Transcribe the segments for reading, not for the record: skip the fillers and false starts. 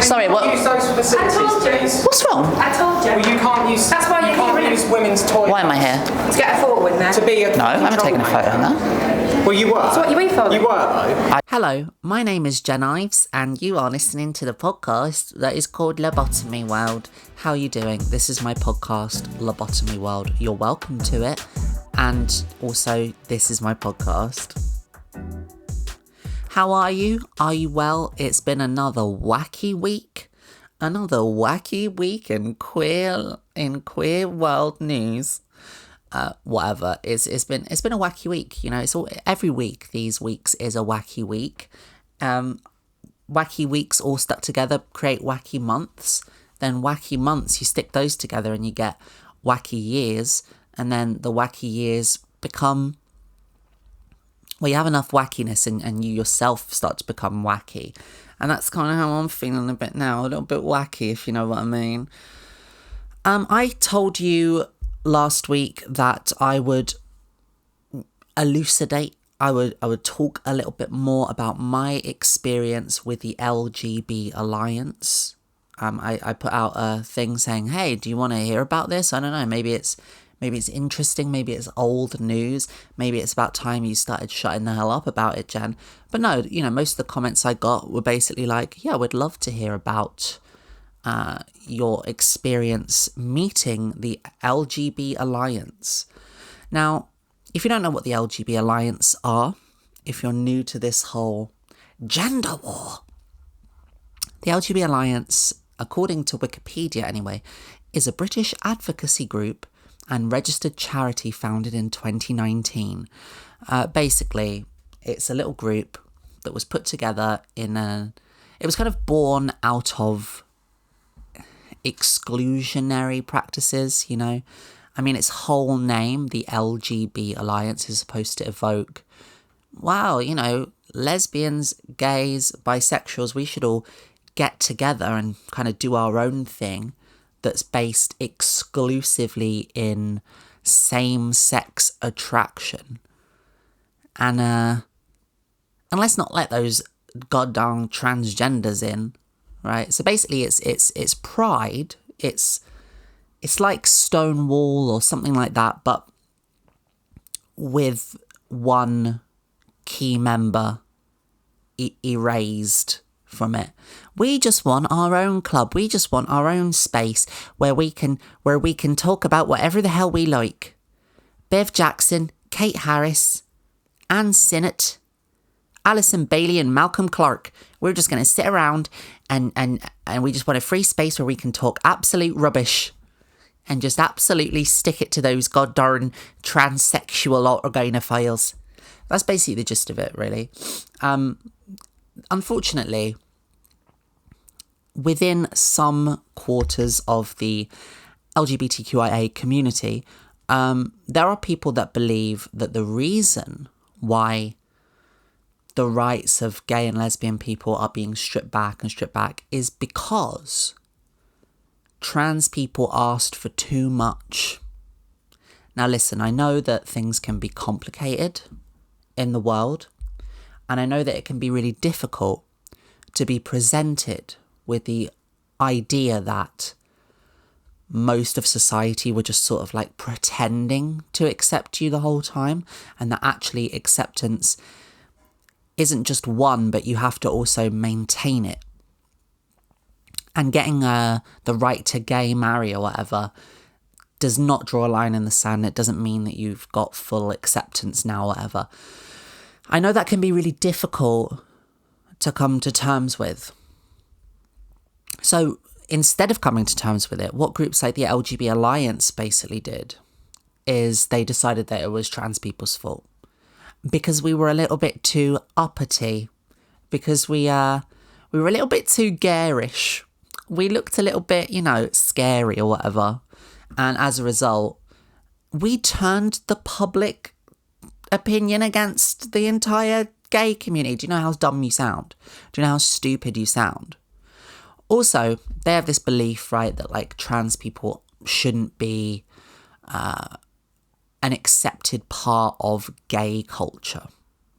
Sorry, what? Use those facilities, please. What's wrong? I told you. Well, you can't use. That's why you can't use women's toilets. Why am I here? To get a photo in there. To be a No, I haven't taken a photo on that. Well, you were. That's what you were for. You were, though. Hello, my name is Jen Ives, and you are listening to the podcast that is called Lobotomy World. How are you doing? This is my podcast, Lobotomy World. You're welcome to it. And also, this is my podcast. How are you? Are you well? It's been another wacky week. Another wacky week in queer world news. Whatever. It's been a wacky week. You know, it's all every week. These weeks is a wacky week. Wacky weeks all stuck together create wacky months. Then wacky months, you stick those together and you get wacky years. And then the wacky years become, well, you have enough wackiness and you yourself start to become wacky. And that's kind of how I'm feeling a bit now, a little bit wacky, if you know what I mean. I told you last week that I would elucidate, I would talk a little bit more about my experience with the LGB Alliance. I put out a thing saying, hey, do you want to hear about this? I don't know, maybe it's interesting, maybe it's old news, maybe it's about time you started shutting the hell up about it, Jen. But no, you know, most of the comments I got were basically like, yeah, we'd love to hear about your experience meeting the LGB Alliance. Now, if you don't know what the LGB Alliance are, if you're new to this whole gender war, the LGB Alliance, according to Wikipedia anyway, is a British advocacy group and registered charity founded in 2019. Basically, it's a little group that was put together it was kind of born out of exclusionary practices, you know. I mean, its whole name, the LGB Alliance, is supposed to evoke, wow, you know, lesbians, gays, bisexuals, we should all get together and kind of do our own thing that's based exclusively in same-sex attraction. And let's not let those goddamn transgenders in, right? So basically it's pride, it's like Stonewall or something like that, but with one key member erased from it. We just want our own club. We just want our own space where we can talk about whatever the hell we like. Bev Jackson, Kate Harris, Ann Sinnott, Alison Bailey and Malcolm Clark. We're just going to sit around and we just want a free space where we can talk absolute rubbish and just absolutely stick it to those goddamn transsexual organophiles. That's basically the gist of it, really. Unfortunately, within some quarters of the LGBTQIA community, there are people that believe that the reason why the rights of gay and lesbian people are being stripped back is because trans people asked for too much. Now listen, I know that things can be complicated in the world, and I know that it can be really difficult to be presented with the idea that most of society were just sort of like pretending to accept you the whole time, and that actually acceptance isn't just one, but you have to also maintain it. And getting the right to gay marry or whatever does not draw a line in the sand. It doesn't mean that you've got full acceptance now or whatever. I know that can be really difficult to come to terms with. So instead of coming to terms with it, what groups like the LGB Alliance basically did is they decided that it was trans people's fault. Because we were a little bit too uppity. Because we were a little bit too garish. We looked a little bit, you know, scary or whatever. And as a result, we turned the public opinion against the entire gay community. Do you know how dumb you sound? Do you know how stupid you sound? Also, they have this belief, right, that like trans people shouldn't be an accepted part of gay culture,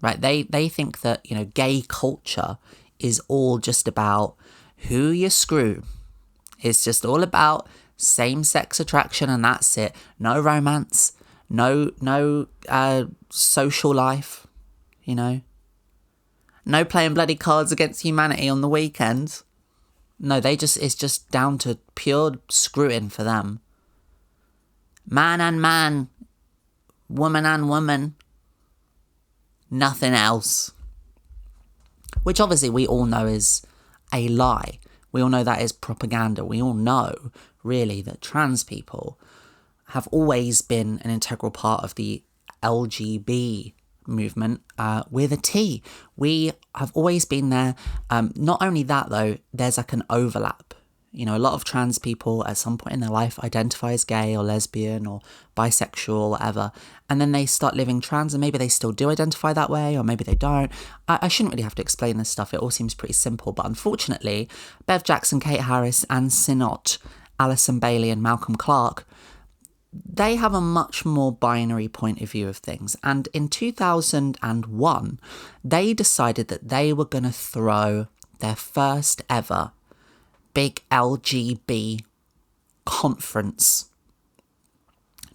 right? They think that, you know, gay culture is all just about who you screw. It's just all about same-sex attraction and that's it. No romance, no social life, you know. No playing bloody Cards Against Humanity on the weekends. No, it's just down to pure screwing for them. Man and man, woman and woman, nothing else. Which obviously we all know is a lie. We all know that is propaganda. We all know, really, that trans people have always been an integral part of the LGB movement with a T. We have always been there. Not only that, though, there's like an overlap. You know, a lot of trans people at some point in their life identify as gay or lesbian or bisexual or whatever, and then they start living trans, and maybe they still do identify that way, or maybe they don't. I shouldn't really have to explain this stuff. It all seems pretty simple, but unfortunately, Bev Jackson, Kate Harris, Anne Sinnott, Alison Bailey and Malcolm Clark, they have a much more binary point of view of things. And in 2001, they decided that they were going to throw their first ever big LGB conference.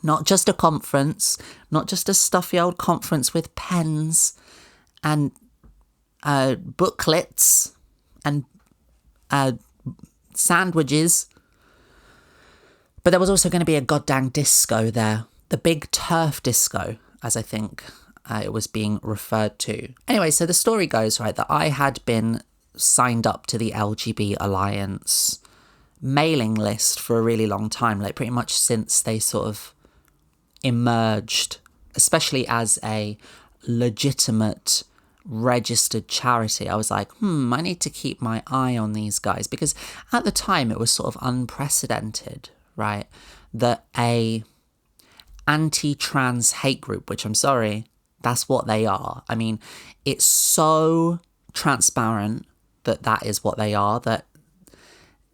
Not just a conference, not just a stuffy old conference with pens and booklets and sandwiches. But there was also going to be a goddamn disco there. The big TERF disco, as I think it was being referred to. Anyway, so the story goes, right, that I had been signed up to the LGB Alliance mailing list for a really long time, like pretty much since they sort of emerged, especially as a legitimate registered charity. I was like, I need to keep my eye on these guys, because at the time it was sort of unprecedented, right, that a anti-trans hate group, which I'm sorry, that's what they are. I mean, it's so transparent that is what they are, that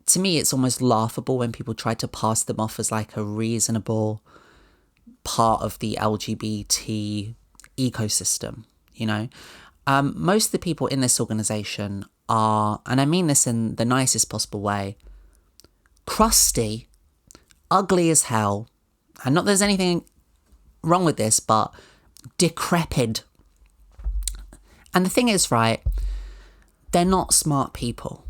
to me it's almost laughable when people try to pass them off as like a reasonable part of the LGBT ecosystem, you know. Most of the people in this organisation are, and I mean this in the nicest possible way, crusty, ugly as hell, and not that there's anything wrong with this, but decrepit. And the thing is, right, they're not smart people.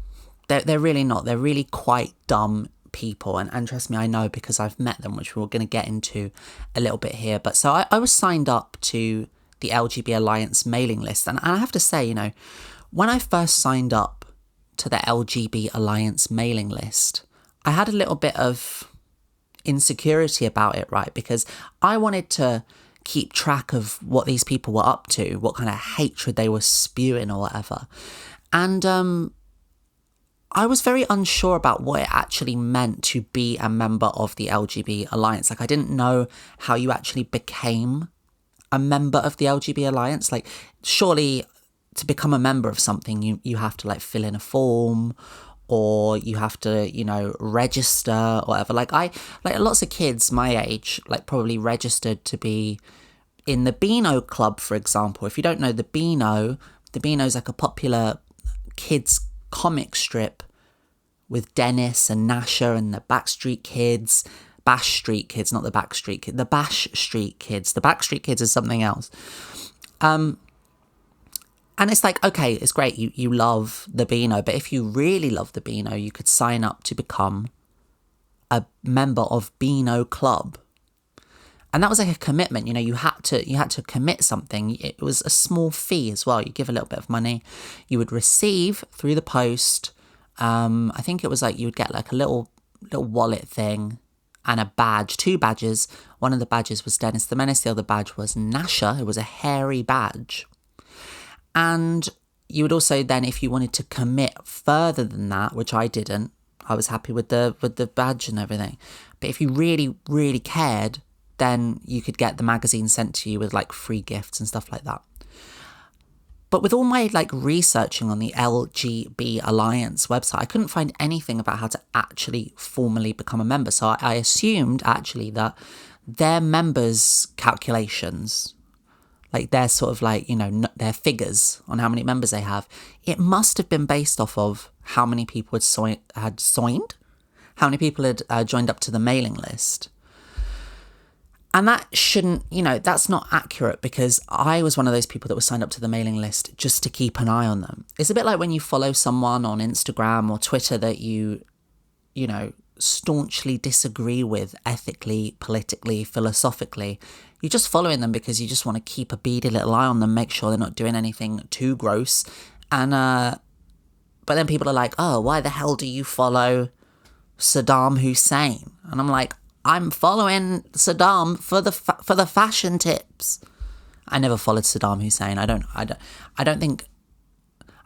They're really not. They're really quite dumb people. And trust me, I know, because I've met them, which we're going to get into a little bit here. But so I was signed up to the LGB Alliance mailing list. And I have to say, you know, when I first signed up to the LGB Alliance mailing list, I had a little bit of insecurity about it, right? Because I wanted to keep track of what these people were up to, what kind of hatred they were spewing or whatever. And I was very unsure about what it actually meant to be a member of the LGB Alliance. Like, I didn't know how you actually became a member of the LGB Alliance. Like, surely to become a member of something, you have to like fill in a form, or you have to, you know, register or whatever. Like lots of kids my age, like probably registered to be in the Beano Club, for example. If you don't know the Beano's like a popular kids comic strip with Dennis and Nasha and the Backstreet Kids. Bash Street Kids, not the Backstreet Kids. The Bash Street Kids. The Backstreet Kids is something else. And it's like, okay, it's great, you love the Beano, but if you really love the Beano, you could sign up to become a member of Beano Club. And that was like a commitment, you know, you had to commit something. It was a small fee as well. You give a little bit of money. You would receive through the post, I think it was like you would get like a little wallet thing and a badge, 2 badges. One of the badges was Dennis the Menace, the other badge was Nasha. It was a hairy badge. And you would also then, if you wanted to commit further than that, which I didn't, I was happy with the badge and everything. But if you really, really cared, then you could get the magazine sent to you with like free gifts and stuff like that. But with all my like researching on the LGB Alliance website, I couldn't find anything about how to actually formally become a member. So I assumed actually that their members' calculations, like their sort of like, you know, their figures on how many members they have, it must have been based off of how many people how many people had joined up to the mailing list. And that shouldn't, that's not accurate, because I was one of those people that was signed up to the mailing list just to keep an eye on them. It's a bit like when you follow someone on Instagram or Twitter that you staunchly disagree with ethically, politically, philosophically. You're just following them because you just want to keep a beady little eye on them, make sure they're not doing anything too gross. And but then people are like, oh, why the hell do you follow Saddam Hussein? And I'm like, I'm following Saddam for the fashion tips. I never followed Saddam Hussein. I don't think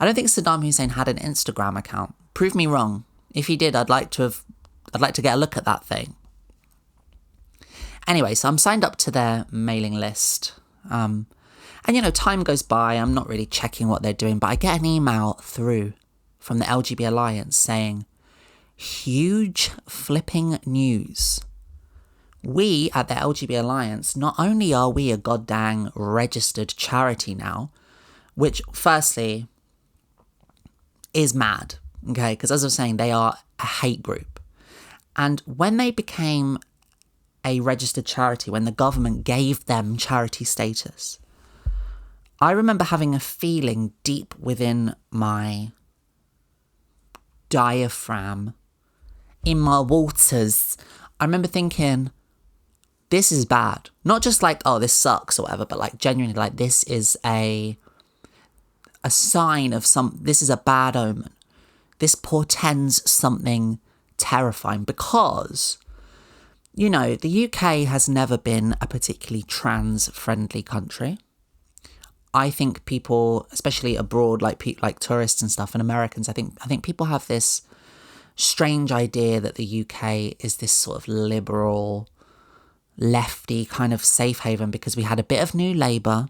Saddam Hussein had an Instagram account. Prove me wrong. If he did, I'd like to get a look at that thing. Anyway, so I'm signed up to their mailing list. And time goes by. I'm not really checking what they're doing, but I get an email through from the LGB Alliance saying, huge flipping news. We at the LGB Alliance, not only are we a goddamn registered charity now, which firstly is mad, okay? Because as I was saying, they are a hate group. And when they became a registered charity, when the government gave them charity status, I remember having a feeling deep within my diaphragm, in my waters. I remember thinking, this is bad. Not just like, oh, this sucks or whatever, but like genuinely, like, this is a sign of this is a bad omen. This portends something terrifying, because, the UK has never been a particularly trans-friendly country. I think people, especially abroad, like tourists and stuff, and Americans, I think people have this strange idea that the UK is this sort of liberal, lefty kind of safe haven because we had a bit of New Labour,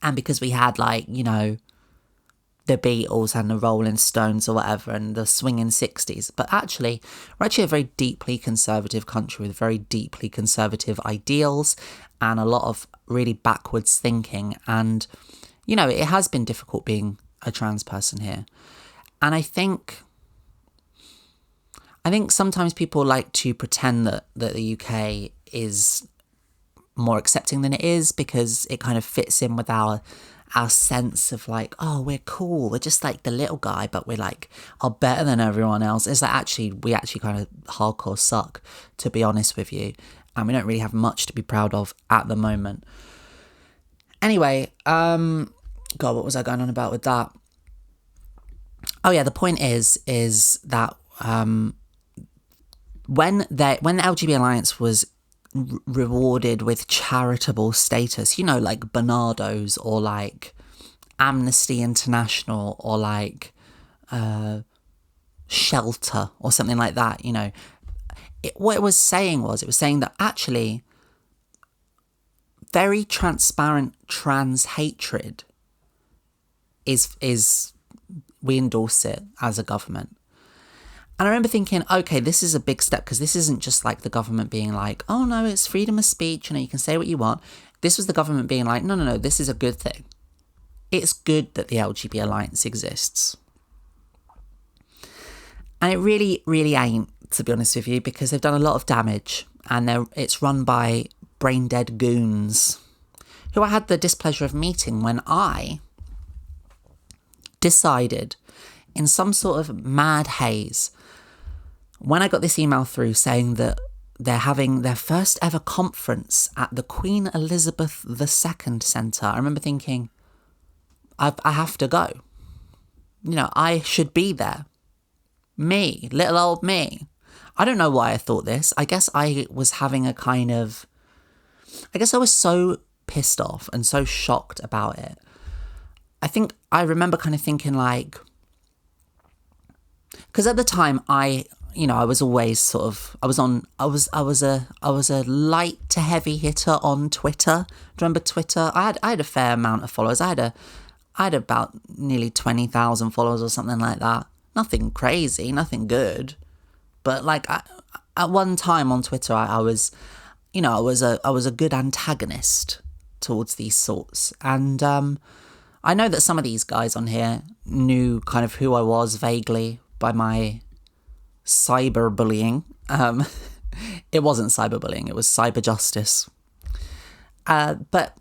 and because we had the Beatles and the Rolling Stones or whatever, and the swinging 60s. But actually, we're actually a very deeply conservative country with very deeply conservative ideals and a lot of really backwards thinking. And, it has been difficult being a trans person here. And I think sometimes people like to pretend that the UK is more accepting than it is, because it kind of fits in with our sense of like, oh, we're cool, we're just like the little guy, but we're like, are better than everyone else. Is that we actually kind of hardcore suck, to be honest with you, and we don't really have much to be proud of at the moment. Anyway, God, what was I going on about with that? Oh yeah, the point is that when the LGB Alliance was rewarded with charitable status, like Bernardo's or like Amnesty International or like Shelter or something like that, what it was saying that actually very transparent trans hatred is we endorse it as a government. And I remember thinking, okay, this is a big step, because this isn't just like the government being like, oh no, it's freedom of speech, you can say what you want. This was the government being like, no, this is a good thing. It's good that the LGB Alliance exists. And it really, really ain't, to be honest with you, because they've done a lot of damage, and it's run by brain-dead goons who I had the displeasure of meeting when I decided, in some sort of mad haze, when I got this email through saying that they're having their first ever conference at the Queen Elizabeth II Centre, I remember thinking, I have to go. I should be there. Me, little old me. I don't know why I thought this. I guess I was so pissed off and so shocked about it. I remember kind of thinking like, because at the time I was always sort of, I was a light to heavy hitter on Twitter. Do you remember Twitter? I had a fair amount of followers. I had about nearly 20,000 followers or something like that. Nothing crazy, nothing good. But like at one time on Twitter, I was a good antagonist towards these sorts. And I know that some of these guys on here knew kind of who I was vaguely by my cyberbullying. It wasn't cyberbullying, it was cyber justice. But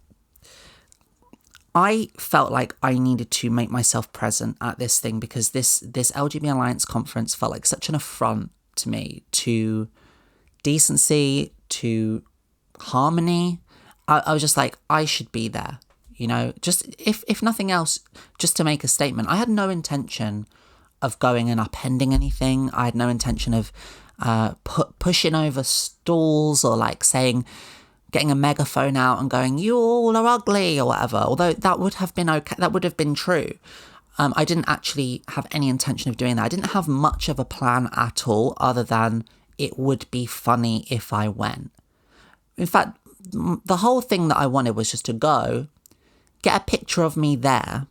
I felt like I needed to make myself present at this thing because this LGB Alliance conference felt like such an affront to me, to decency, to harmony. I was just like, I should be there, just if nothing else, just to make a statement. I had no intention of going and upending anything. I had no intention of pushing over stalls or like getting a megaphone out and going, you all are ugly or whatever. Although that would have been okay. That would have been true. I didn't actually have any intention of doing that. I didn't have much of a plan at all other than it would be funny if I went. In fact, the whole thing that I wanted was just to go, get a picture of me there,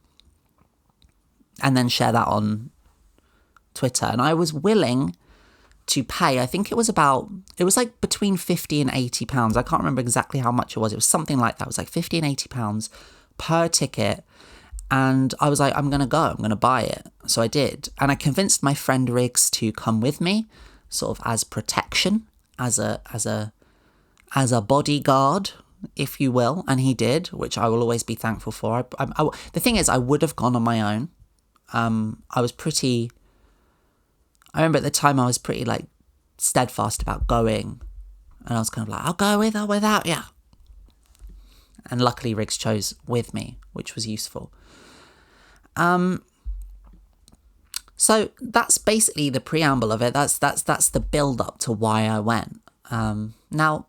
and then share that on Twitter. And I was willing to pay, I think it was like between 50 and 80 pounds. I can't remember exactly how much it was. It was something like that. It was like 50 and 80 pounds per ticket. And I was like, I'm going to go, I'm going to buy it. So I did. And I convinced my friend Riggs to come with me, sort of as protection, as a bodyguard, if you will. And he did, which I will always be thankful for. The thing is, I would have gone on my own. I remember at the time I was pretty like steadfast about going, and I was kind of like, I'll go with or without you. And luckily Riggs chose with me, which was useful. So that's basically the preamble of it. That's the build up to why I went. Now,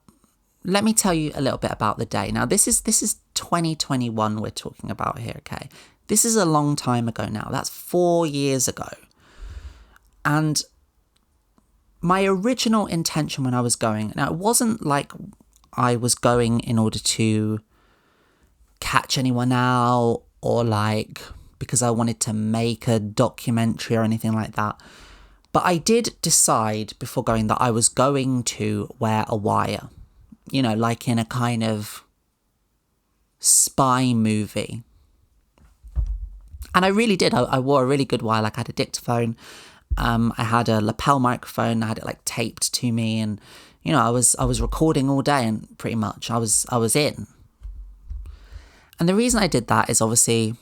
let me tell you a little bit about the day. Now, this is 2021 we're talking about here, okay? This is a long time ago now. That's 4 years ago. And my original intention when I was going, now it wasn't like I was going in order to catch anyone out or like because I wanted to make a documentary or anything like that. But I did decide before going that I was going to wear a wire, like in a kind of spy movie. And I really did. I wore a really good wire. Like I had a dictaphone. I had a lapel microphone. I had it like taped to me, and I was recording all day, and pretty much I was in. And the reason I did that is obviously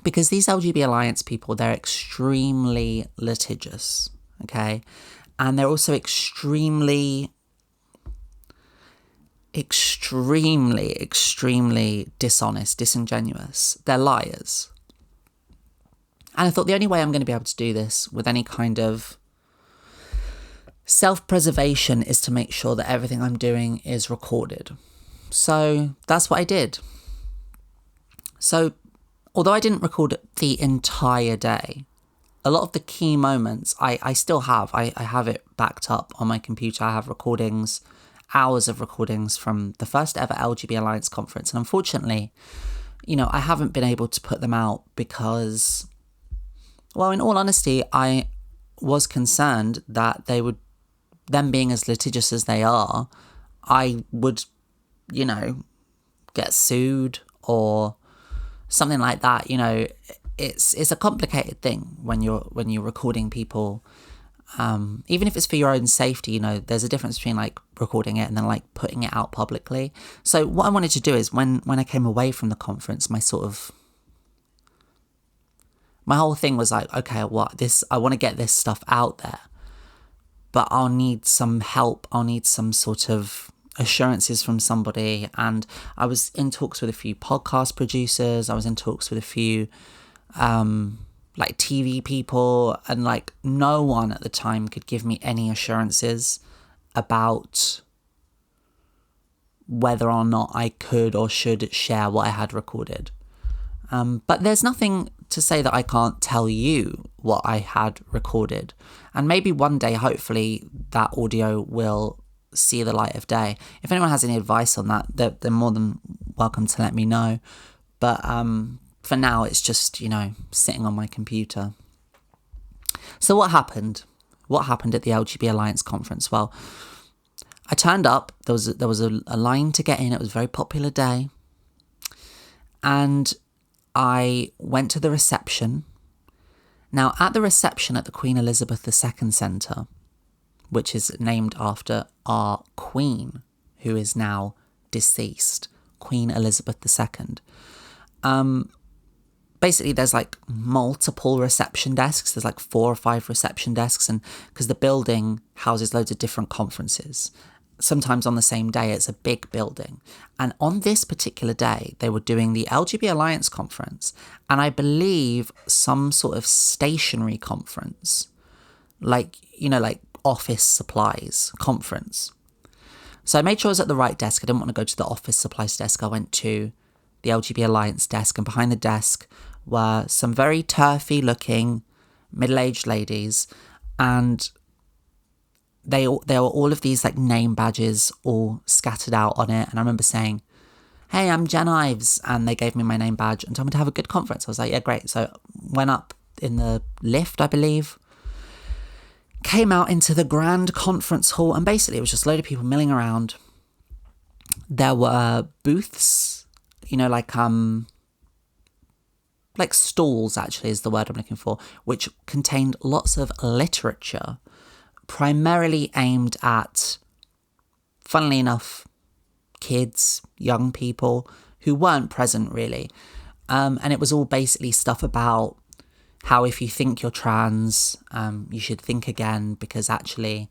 because these LGB Alliance people, they're extremely litigious, okay, and they're also extremely dishonest, disingenuous. They're liars. And I thought the only way I'm going to be able to do this with any kind of self-preservation is to make sure that everything I'm doing is recorded. So that's what I did. So although I didn't record the entire day, a lot of the key moments I still have. I have it backed up on my computer. I have recordings, hours of recordings from the first ever LGB Alliance Conference. And unfortunately, I haven't been able to put them out because, well, in all honesty, I was concerned that them being as litigious as they are, I would, get sued or something like that. It's a complicated thing when you're recording people. Even if it's for your own safety, there's a difference between like recording it and then like putting it out publicly. So what I wanted to do is when I came away from the conference, my whole thing was like, okay, I want to get this stuff out there, but I'll need some help. I'll need some sort of assurances from somebody. And I was in talks with a few podcast producers. I was in talks with a few like TV people, and like no one at the time could give me any assurances about whether or not I could or should share what I had recorded. But there's nothing to say that I can't tell you what I had recorded. And maybe one day, hopefully, that audio will see the light of day. If anyone has any advice on that, they're more than welcome to let me know. But for now, it's just, sitting on my computer. So what happened? What happened at the LGB Alliance Conference? Well, I turned up. There was a line to get in. It was a very popular day. And I went to the reception. Now, at the reception at the Queen Elizabeth II Centre, which is named after our Queen, who is now deceased, Queen Elizabeth II. Basically, there's like multiple reception desks. There's like 4 or 5 reception desks, and because the building houses loads of different conferences, sometimes on the same day, it's a big building. And on this particular day, they were doing the LGB Alliance Conference, and I believe some sort of stationery conference, like, you know, like office supplies conference. So I made sure I was at the right desk. I didn't want to go to the office supplies desk. I went to the LGB Alliance desk, and behind the desk were some very turfy looking middle-aged ladies, and there were all of these like name badges all scattered out on it. And I remember saying, "Hey, I'm Jen Ives," and they gave me my name badge and told me to have a good conference. I was like, yeah, great. So went up in the lift, I believe, came out into the grand conference hall, and basically it was just a load of people milling around. There were booths, you know, like stalls actually is the word I'm looking for, which contained lots of literature, primarily aimed at, funnily enough, kids, young people who weren't present really. And it was all basically stuff about how if you think you're trans, you should think again, because actually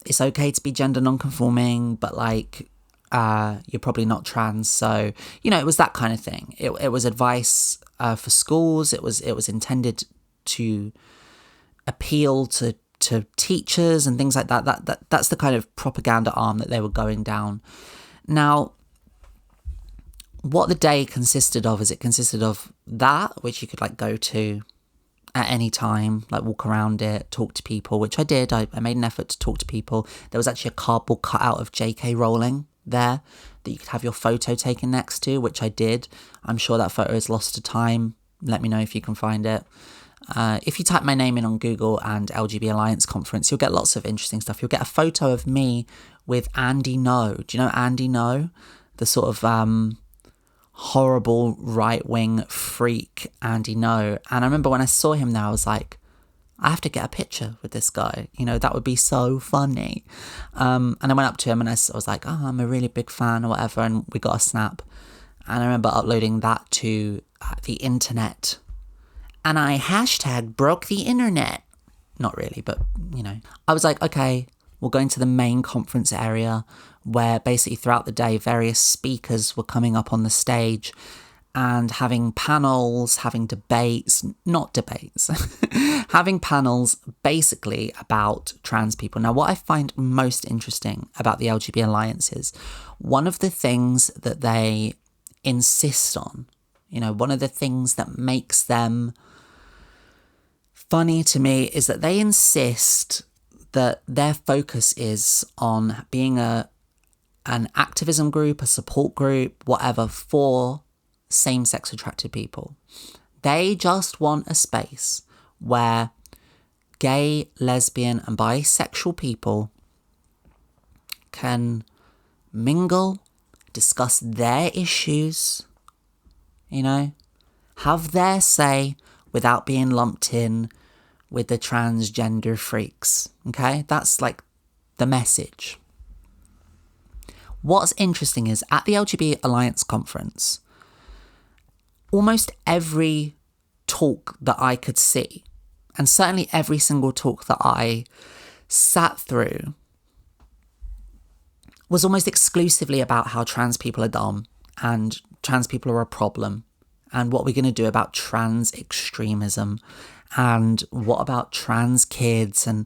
it's okay to be gender non-conforming, but like you're probably not trans. So, you know, it was that kind of thing. It was advice for schools. It was intended to appeal to teachers and things like that. That's the kind of propaganda arm that they were going down. Now, what the day consisted of is it consisted of that, which you could like go to at any time, like walk around it, talk to people, which I did. I made an effort to talk to people. There was actually a cardboard cutout of J.K. Rowling there that you could have your photo taken next to, which I did. I'm sure that photo is lost to time. Let me know if you can find it. If you type my name in on Google and LGB Alliance Conference, you'll get lots of interesting stuff. You'll get a photo of me with Andy No. Do you know Andy No? The sort of horrible right-wing freak Andy No. And I remember when I saw him there, I was like, I have to get a picture with this guy. You know, that would be so funny. And I went up to him and I was like, oh, I'm a really big fan or whatever. And we got a snap. And I remember uploading that to the internet. And I hashtag broke the internet. Not really, but, you know. I was like, okay, we'll go into the main conference area where basically throughout the day, various speakers were coming up on the stage and having panels, having debates, not debates, having panels basically about trans people. Now, what I find most interesting about the LGB Alliance is one of the things that they insist on, you know, one of the things that makes them funny to me is that they insist that their focus is on being an activism group, a support group, whatever, for same-sex attracted people. They just want a space where gay, lesbian and bisexual people can mingle, discuss their issues, you know, have their say without being lumped in with the transgender freaks, okay? That's like the message. What's interesting is at the LGB Alliance Conference, almost every talk that I could see, and certainly every single talk that I sat through, was almost exclusively about how trans people are dumb and trans people are a problem, and what we're going to do about trans extremism, and what about trans kids, and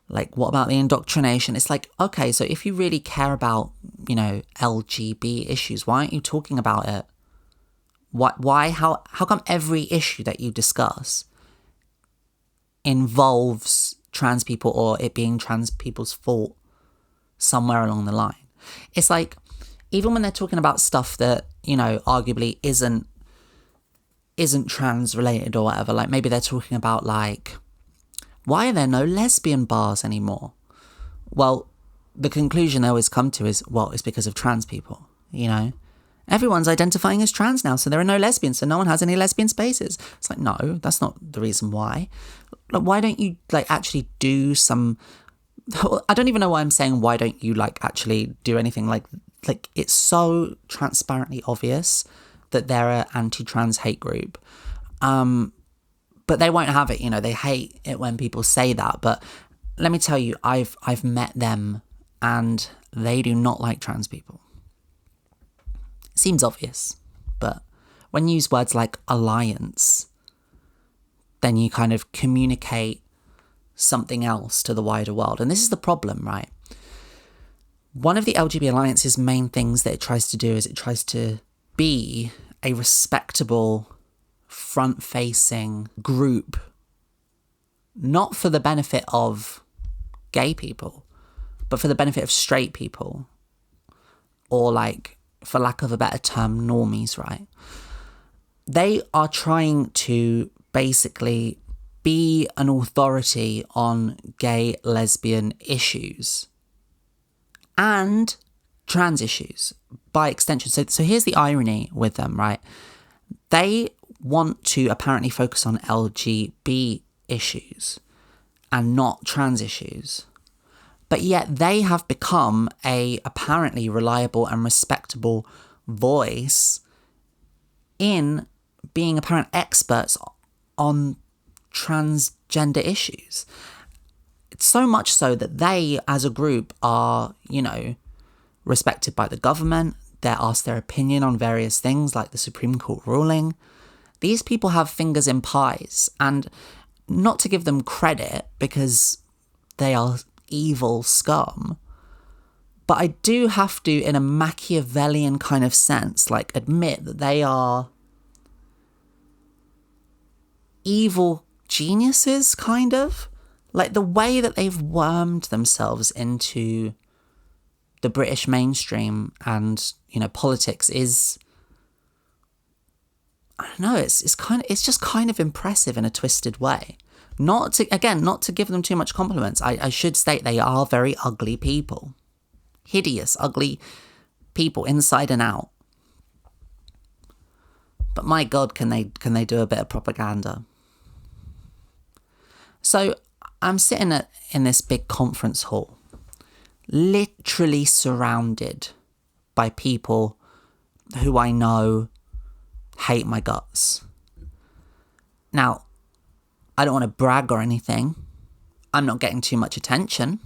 like, what about the indoctrination? It's like, okay, so if you really care about, you know, LGB issues, why aren't you talking about it? How come every issue that you discuss involves trans people or it being trans people's fault somewhere along the line? It's like, even when they're talking about stuff that, you know, arguably isn't trans related or whatever, like maybe they're talking about like, why are there no lesbian bars anymore? Well, the conclusion they always come to is, well, it's because of trans people, you know? everyone's identifying as trans now, so there are no lesbians, so no one has any lesbian spaces. It's like, no, that's not the reason why. Like, why don't you like actually do some... I don't even know why I'm saying why don't you like actually do anything. Like it's so transparently obvious that they're an anti-trans hate group. But they won't have it, you know, they hate it when people say that. But let me tell you, I've met them and they do not like trans people. It seems obvious, but when you use words like alliance, then you kind of communicate something else to the wider world. And this is the problem, right? One of the LGB Alliance's main things that it tries to do is it tries to be a respectable, front-facing group, not for the benefit of gay people, but for the benefit of straight people, or like, for lack of a better term, normies, right? They are trying to basically be an authority on gay, lesbian issues and trans issues by extension. So here's the irony with them, right? They want to apparently focus on LGB issues and not trans issues. But yet they have become a apparently reliable and respectable voice in being apparent experts on transgender issues. It's so much so that they, as a group, are, you know, respected by the government. They're asked their opinion on various things like the Supreme Court ruling. These people have fingers in pies, and not to give them credit because they are evil scum, but I do have to, in a Machiavellian kind of sense, like admit that they are evil geniuses, kind of. Like the way that they've wormed themselves into the British mainstream and, you know, politics is, I don't know, it's just kind of impressive in a twisted way. Not to give them too much compliments. I should state they are very ugly people. Hideous, ugly people inside and out. But my God, can they do a bit of propaganda? So I'm sitting in this big conference hall, literally surrounded by people who I know hate my guts. Now, I don't want to brag or anything. I'm not getting too much attention.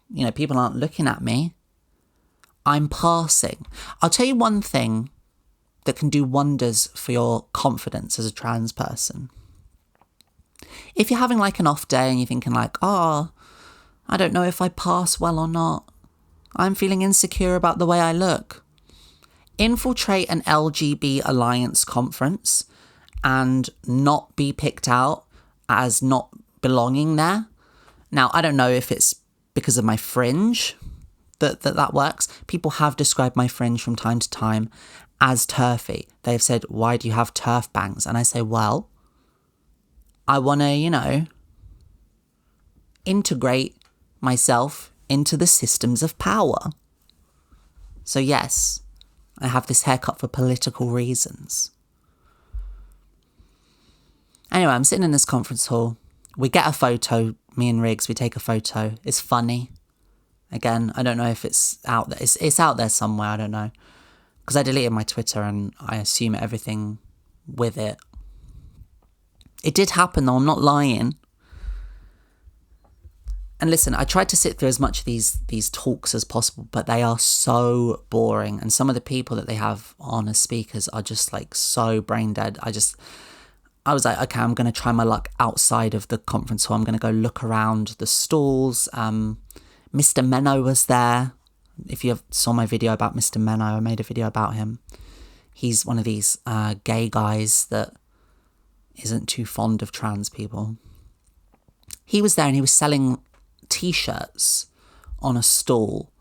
You know, people aren't looking at me. I'm passing. I'll tell you one thing that can do wonders for your confidence as a trans person. If you're having like an off day and you're thinking like, oh, I don't know if I pass well or not. I'm feeling insecure about the way I look. Infiltrate an LGB Alliance Conference and not be picked out as not belonging there. Now, I don't know if it's because of my fringe that works. People have described my fringe from time to time as TERFy. They've said, why do you have TERF bangs? And I say, well, I want to, you know, integrate myself into the systems of power. So yes, I have this haircut for political reasons. Anyway, I'm sitting in this conference hall. We get a photo, me and Riggs, we take a photo. It's funny. Again, I don't know if it's out there. It's out there somewhere, I don't know. Because I deleted my Twitter and I assume everything with it. It did happen though, I'm not lying. And listen, I tried to sit through as much of these talks as possible, but they are so boring. And some of the people that they have on as speakers are just like so brain dead. I was like, okay, I'm going to try my luck outside of the conference hall. I'm going to go look around the stalls. Mr. Menno was there. If you saw my video about Mr. Menno, I made a video about him. He's one of these gay guys that isn't too fond of trans people. He was there and he was selling t-shirts on a stall,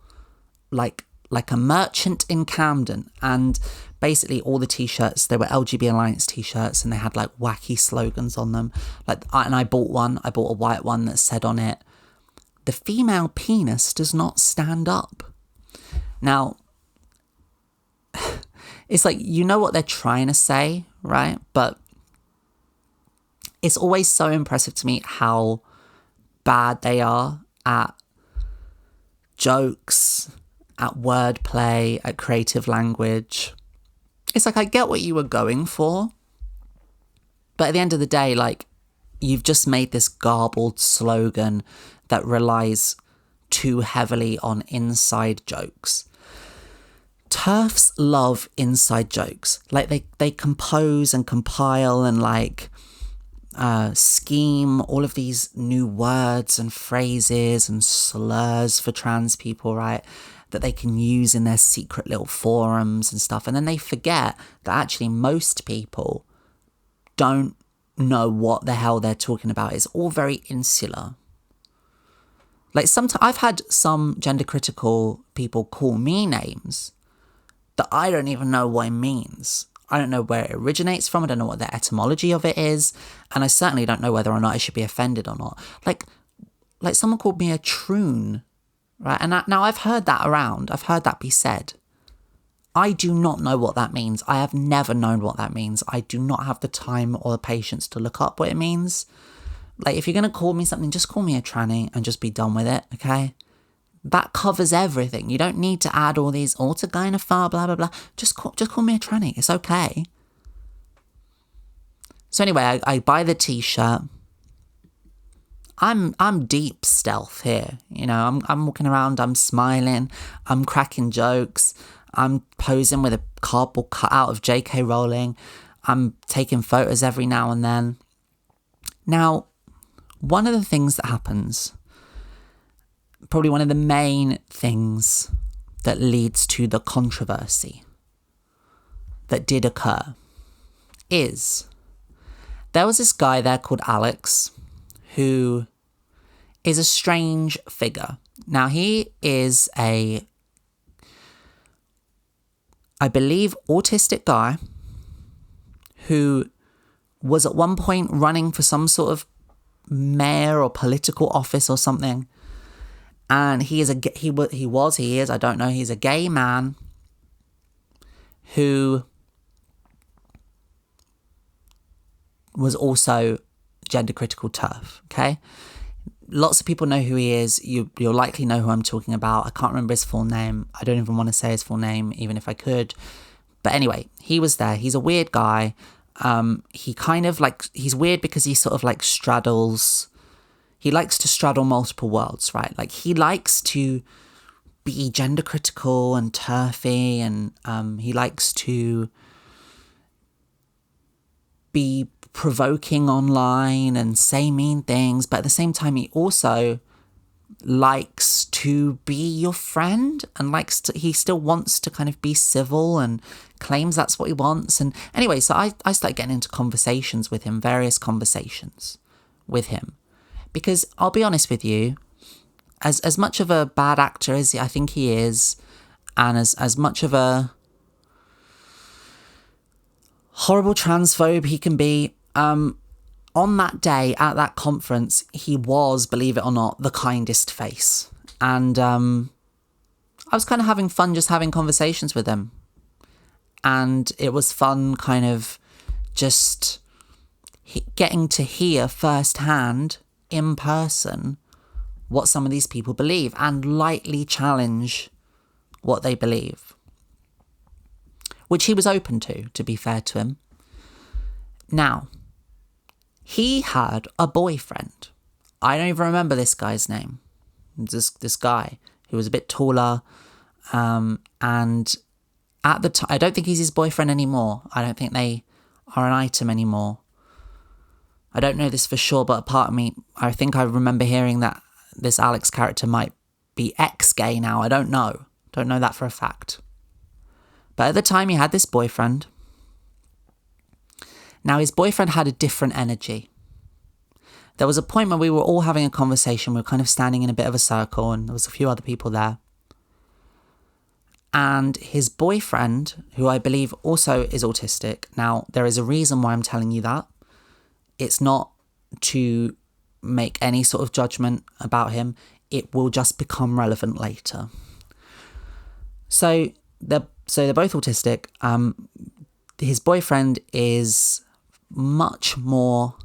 like a merchant in Camden. And basically all the t-shirts, they were LGB Alliance t-shirts and they had like wacky slogans on them. And I bought one. I bought a white one that said on it, "The female penis does not stand up." Now, it's like, you know what they're trying to say, right? But it's always so impressive to me how bad they are at jokes, at wordplay, at creative language. It's like, I get what you were going for, but at the end of the day, like, you've just made this garbled slogan that relies too heavily on inside jokes. TERFs love inside jokes. Like, they compose and compile and like scheme all of these new words and phrases and slurs for trans people, right? That they can use in their secret little forums and stuff. And then they forget that actually most people don't know what the hell they're talking about. It's all very insular. Like, sometimes I've had some gender critical people call me names that I don't even know what it means. I don't know where it originates from. I don't know what the etymology of it is. And I certainly don't know whether or not I should be offended or not. Like someone called me a troon, right? And now I've heard that around. I've heard that be said. I do not know what that means. I have never known what that means. I do not have the time or the patience to look up what it means. Like, if you're going to call me something, just call me a tranny and just be done with it, okay? That covers everything. You don't need to add all these autogynephile, blah, blah, blah. Just call me a tranny. It's okay. So anyway, I buy the t-shirt. I'm deep stealth here. You know, I'm walking around, I'm smiling, I'm cracking jokes, I'm posing with a cardboard cutout of J.K. Rowling, I'm taking photos every now and then. Now, one of the things that happens, probably one of the main things that leads to the controversy that did occur, is there was this guy there called Alex, who is a strange figure. Now, he is I believe, autistic guy who was at one point running for some sort of mayor or political office or something. And he is, I don't know, he's a gay man who was also gender critical TERF, okay? Lots of people know who he is. You'll likely know who I'm talking about. I can't remember his full name. I don't even want to say his full name, even if I could. But anyway, he was there. He's a weird guy. He kind of like, he's weird because he sort of like he likes to straddle multiple worlds, right? Like, he likes to be gender critical and TERFy, and he likes to be provoking online and say mean things, but at the same time he also likes to be your friend and he still wants to kind of be civil and claims that's what he wants. And anyway, so I started getting into conversations with him, various conversations with him, because I'll be honest with you, as much of a bad actor as I think he is, and as much of a horrible transphobe he can be, on that day at that conference, he was, believe it or not, the kindest face. And I was kind of having fun just having conversations with him. And it was fun kind of just getting to hear firsthand, in person, what some of these people believe and lightly challenge what they believe. Which he was open to be fair to him. Now, he had a boyfriend. I don't even remember this guy's name. This guy who was a bit taller. And at the time, I don't think he's his boyfriend anymore. I don't think they are an item anymore. I don't know this for sure, but a part of me, I think I remember hearing that this Alex character might be ex-gay now. I don't know. Don't know that for a fact. But at the time, he had this boyfriend. Now, his boyfriend had a different energy. There was a point when we were all having a conversation. We were kind of standing in a bit of a circle, and there was a few other people there. And his boyfriend, who I believe also is autistic. Now, there is a reason why I'm telling you that. It's not to make any sort of judgment about him. It will just become relevant later. So they're both autistic. His boyfriend is much more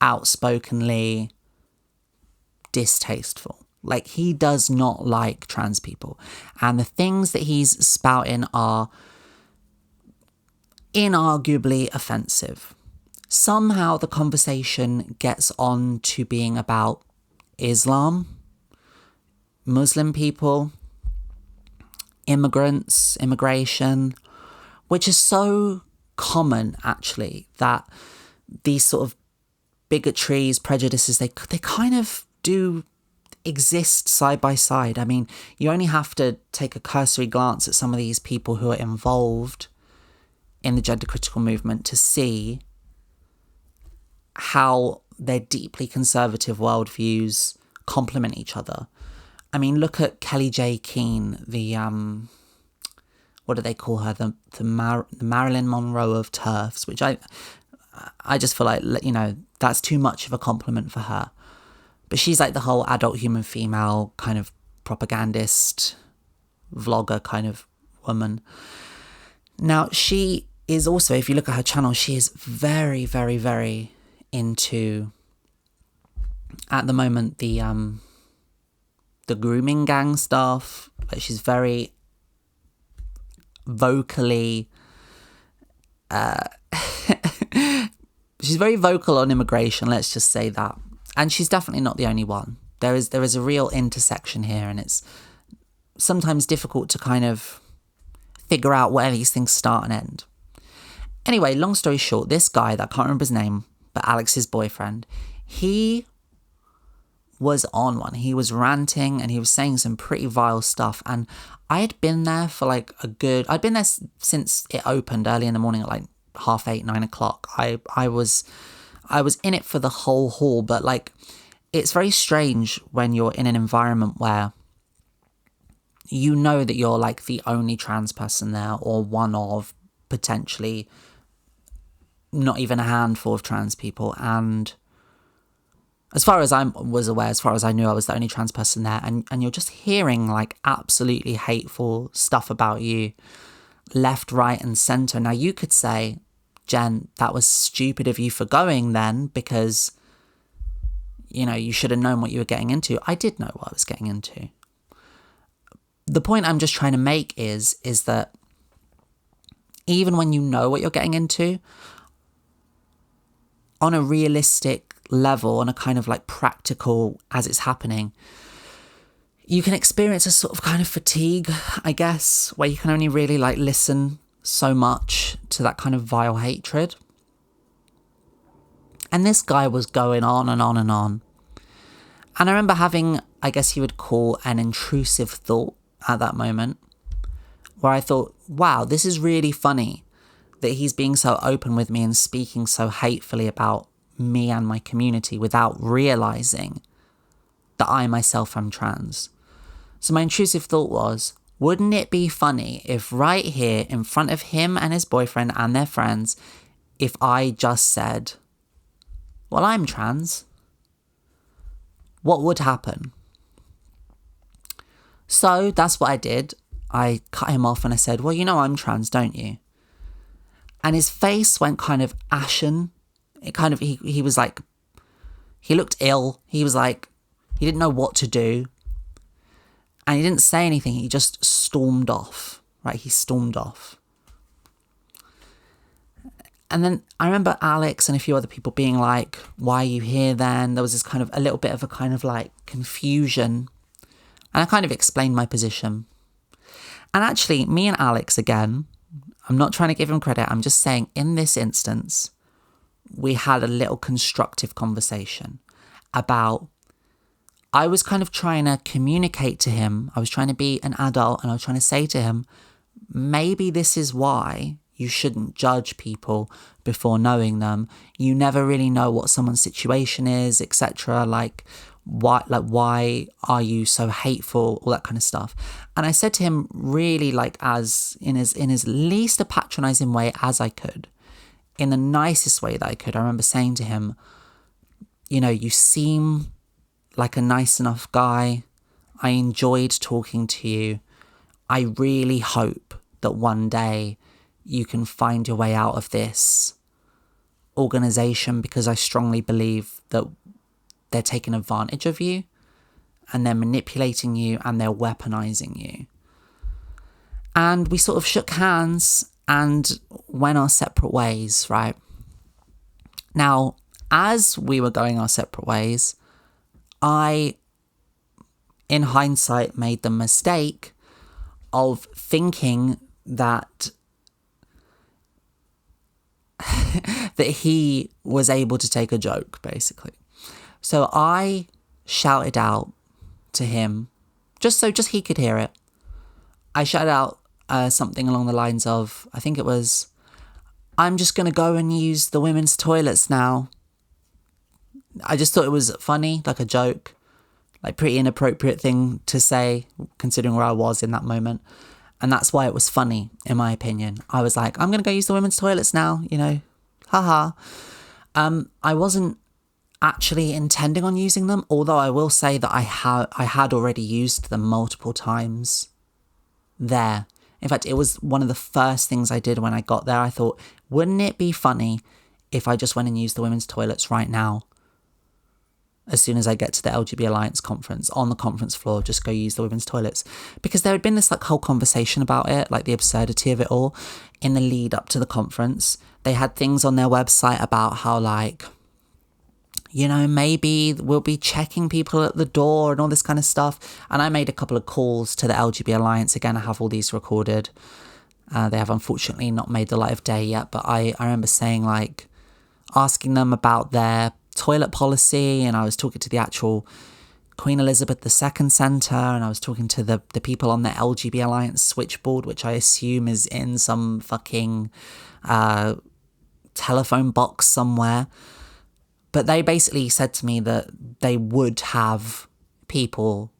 outspokenly distasteful. Like, he does not like trans people. And the things that he's spouting are inarguably offensive. Somehow the conversation gets on to being about Islam, Muslim people, immigrants, immigration, which is so common, actually, that these sort of bigotries, prejudices, they kind of do exist side by side. I mean, you only have to take a cursory glance at some of these people who are involved in the gender critical movement to see how their deeply conservative worldviews complement each other. I mean, look at Kelly J. Keane, the what do they call her? The Marilyn Monroe of TERFs, which I just feel like, you know, that's too much of a compliment for her. But she's like the whole adult human female kind of propagandist, vlogger kind of woman. Now, she is also, if you look at her channel, she is very, very, very into, at the moment, the grooming gang stuff. Like, she's very vocally she's very vocal on immigration, let's just say that. And she's definitely not the only one. There is a real intersection here, and it's sometimes difficult to kind of figure out where these things start and end. Anyway, long story short, this guy, that I can't remember his name, but Alex's boyfriend, he was on one. He was ranting and he was saying some pretty vile stuff. And I had been there for like I'd been there since it opened early in the morning at like 8:30, 9 o'clock. I was in it for the whole haul, but like, it's very strange when you're in an environment where you know that you're like the only trans person there, or one of potentially not even a handful of trans people. And as far as I was aware, as far as I knew, I was the only trans person there. And you're just hearing like absolutely hateful stuff about you, left, right, and centre. Now, you could say, Jen, that was stupid of you for going then, because, you know, you should have known what you were getting into. I did know what I was getting into. The point I'm just trying to make is that even when you know what you're getting into, on a realistic level, on a kind of like practical, as it's happening, you can experience a sort of kind of fatigue, I guess, where you can only really like listen so much to that kind of vile hatred. And this guy was going on and on and on. And I remember having, I guess you would call, an intrusive thought at that moment, where I thought, wow, this is really funny that he's being so open with me and speaking so hatefully about me and my community without realising that I myself am trans. So my intrusive thought was, wouldn't it be funny if right here in front of him and his boyfriend and their friends, if I just said, well, I'm trans? What would happen? So that's what I did. I cut him off and I said, well, you know I'm trans, don't you? And his face went kind of ashen. It kind of, he was like, he looked ill. He was like, he didn't know what to do. And he didn't say anything. He just stormed off, right? He stormed off. And then I remember Alex and a few other people being like, why are you here then? There was this kind of, a little bit of a kind of like confusion. And I kind of explained my position. And actually, me and Alex, again, I'm not trying to give him credit. I'm just saying, in this instance, we had a little constructive conversation about, I was kind of trying to communicate to him. I was trying to be an adult, and I was trying to say to him, maybe this is why you shouldn't judge people before knowing them. You never really know what someone's situation is, etc. Like why are you so hateful? All that kind of stuff. And I said to him, really, like, as in his least a patronizing way as I could, in the nicest way that I could. I remember saying to him, you know, you seem like a nice enough guy. I enjoyed talking to you. I really hope that one day you can find your way out of this organisation, because I strongly believe that they're taking advantage of you and they're manipulating you and they're weaponising you. And we sort of shook hands and went our separate ways, right? Now, as we were going our separate ways, I, in hindsight, made the mistake of thinking that that he was able to take a joke, basically. So I shouted out to him, just so he could hear it. I shouted out something along the lines of, I think it was, "I'm just going to go and use the women's toilets now." I just thought it was funny, like a joke, like pretty inappropriate thing to say, considering where I was in that moment. And that's why it was funny, in my opinion. I was like, "I'm going to go use the women's toilets now, you know, haha." I wasn't actually intending on using them, although I will say that I had already used them multiple times there. In fact, it was one of the first things I did when I got there. I thought, wouldn't it be funny if I just went and used the women's toilets right now? As soon as I get to the LGB Alliance Conference, on the conference floor, just go use the women's toilets. Because there had been this like whole conversation about it, like the absurdity of it all, in the lead up to the conference. They had things on their website about how, like, you know, maybe we'll be checking people at the door and all this kind of stuff. And I made a couple of calls to the LGB Alliance. Again, I have all these recorded. They have unfortunately not made the light of day yet, but I remember saying, like, asking them about their toilet policy, and I was talking to the actual Queen Elizabeth II Centre, and I was talking to the people on the LGB Alliance switchboard, which I assume is in some fucking telephone box somewhere. But they basically said to me that they would have people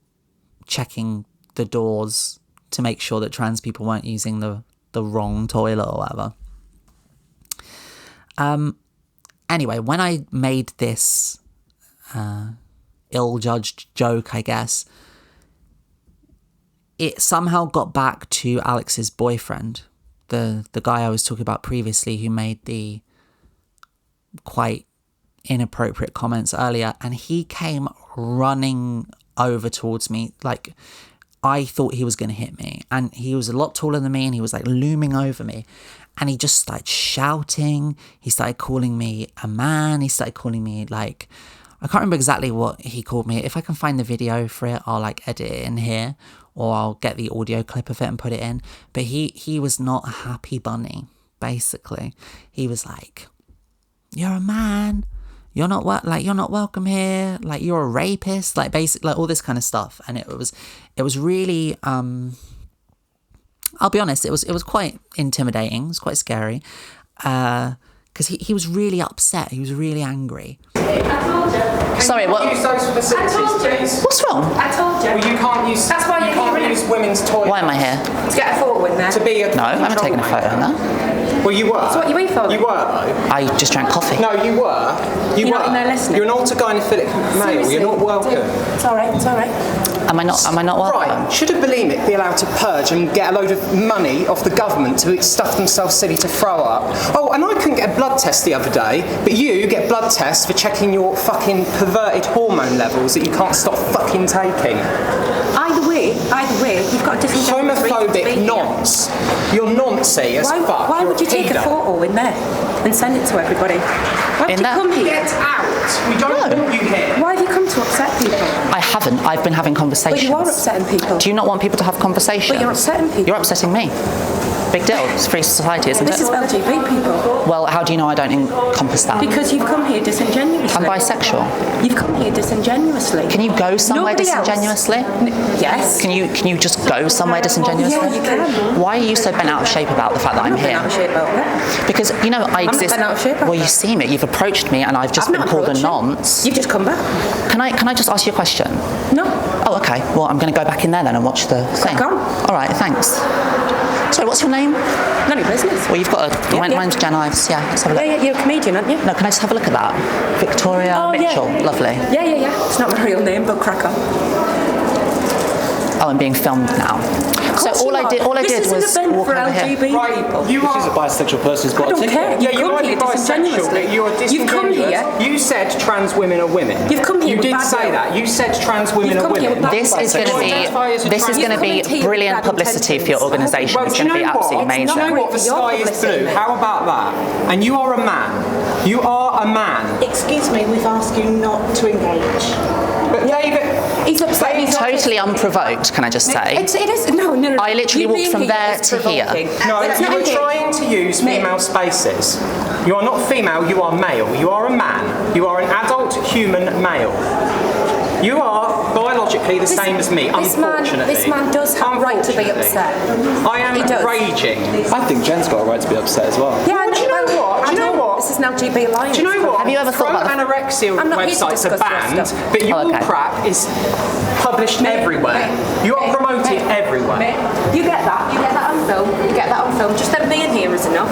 checking the doors to make sure that trans people weren't using the wrong toilet or whatever. Anyway, when I made this ill-judged joke, I guess, it somehow got back to Alex's boyfriend, the guy I was talking about previously, who made the quite inappropriate comments earlier, and he came running over towards me. Like, I thought he was going to hit me, and he was a lot taller than me, and he was like looming over me, and he just started shouting. He started calling me a man. He started calling me, like, I can't remember exactly what he called me. If I can find the video for it, I'll like edit it in here, or I'll get the audio clip of it and put it in. But he was not a happy bunny, basically. He was like, "You're a man. You're not you're not welcome here. Like, you're a rapist." Like, basically, like all this kind of stuff. And it was really, I'll be honest, it was quite intimidating. It was quite scary. Because he was really upset. He was really angry. Sorry, what? Use those facilities, please. What's wrong? I told you. Well, you can't use. That's why you can't use women's toilets. Why am I here? To get a photo in there. To be a No, I haven't taken a photo in there. Well, you were. So what, you were filming? You were, though. I just drank coffee. No, you were. You're not in there listening? You're an autogynephilic male. Seriously, You're not welcome. It's all right. It's all right. Am I not welcome? Right, should a bulimic be allowed to purge and get a load of money off the government to stuff themselves silly to throw up? Oh, and I couldn't get a blood test the other day, but you get blood tests for checking your fucking perverted hormone levels that you can't stop fucking taking. Either way, you've got a different Homophobic nonce. You're noncy as fuck. Why You're would you a take a pedo. photo in there and send it to everybody? Why would In you there? come here? Get out! We don't want you here. Why have you come to upset people? I haven't. I've been having conversations. But you are upsetting people. Do you not want people to have conversations? But you're upsetting people. You're upsetting me. Big deal. It's a free society, isn't This it? is LGBT people. Well, how do you know I don't encompass that? Because you've come here disingenuously. I'm bisexual. You've come here disingenuously. Can you go somewhere Nobody else. disingenuously? Yes. Can you just go somewhere disingenuously? Yeah, you can. Why are you so bent out of shape about the fact that I'm not bent here? out of shape about that. Because, you know, I not exist. bent out of shape about Well, you that. seem it. You've approached me and I've just I've been not called a approached you. nonce. You've just come back. Can I just ask you a question? No. Oh, okay. Well, I'm going to go back in there then and watch the thing. Go on. All right, thanks. Sorry, what's your name? None of your business. Well, you've got a... Mine's Jen Ives. Yeah, let's have a look. Yeah, you're a comedian, aren't you? No, can I just have a look at that? Victoria Oh, yeah. Mitchell. Lovely. Yeah. It's not my real name, but crack on. Oh, I'm being filmed now. So all I did was walk over here. She's a bisexual person who's got a ticket. Yeah, you might be bisexual, but you're disingenuous. You've come here. You said trans women are women. You've come here. You did say that. You said trans women are women. This is going to be brilliant publicity for your organisation. Well, it's going to be absolutely amazing. Do you know what? The sky is blue. How about that? And you are a man. You are a man. Excuse me, we've asked you not to engage. But David... He's upset. He's Totally unprovoked, can I just say? It is. No. I literally walked from there to here. No, you were trying to use female spaces. You are not female, you are male. You are a man. You are an adult human male. You are biologically the same as me, unfortunately. This man does have a right to be upset. I am raging. I think Jen's got a right to be upset as well. Yeah, do you know what? Do you know what? This is an LGB Alliance. Do you know what? Have you ever thought about anorexia websites are banned, but your crap is published everywhere. You are promoted everywhere. You get that? You get that on film? You get that on film? Just that me in here is enough.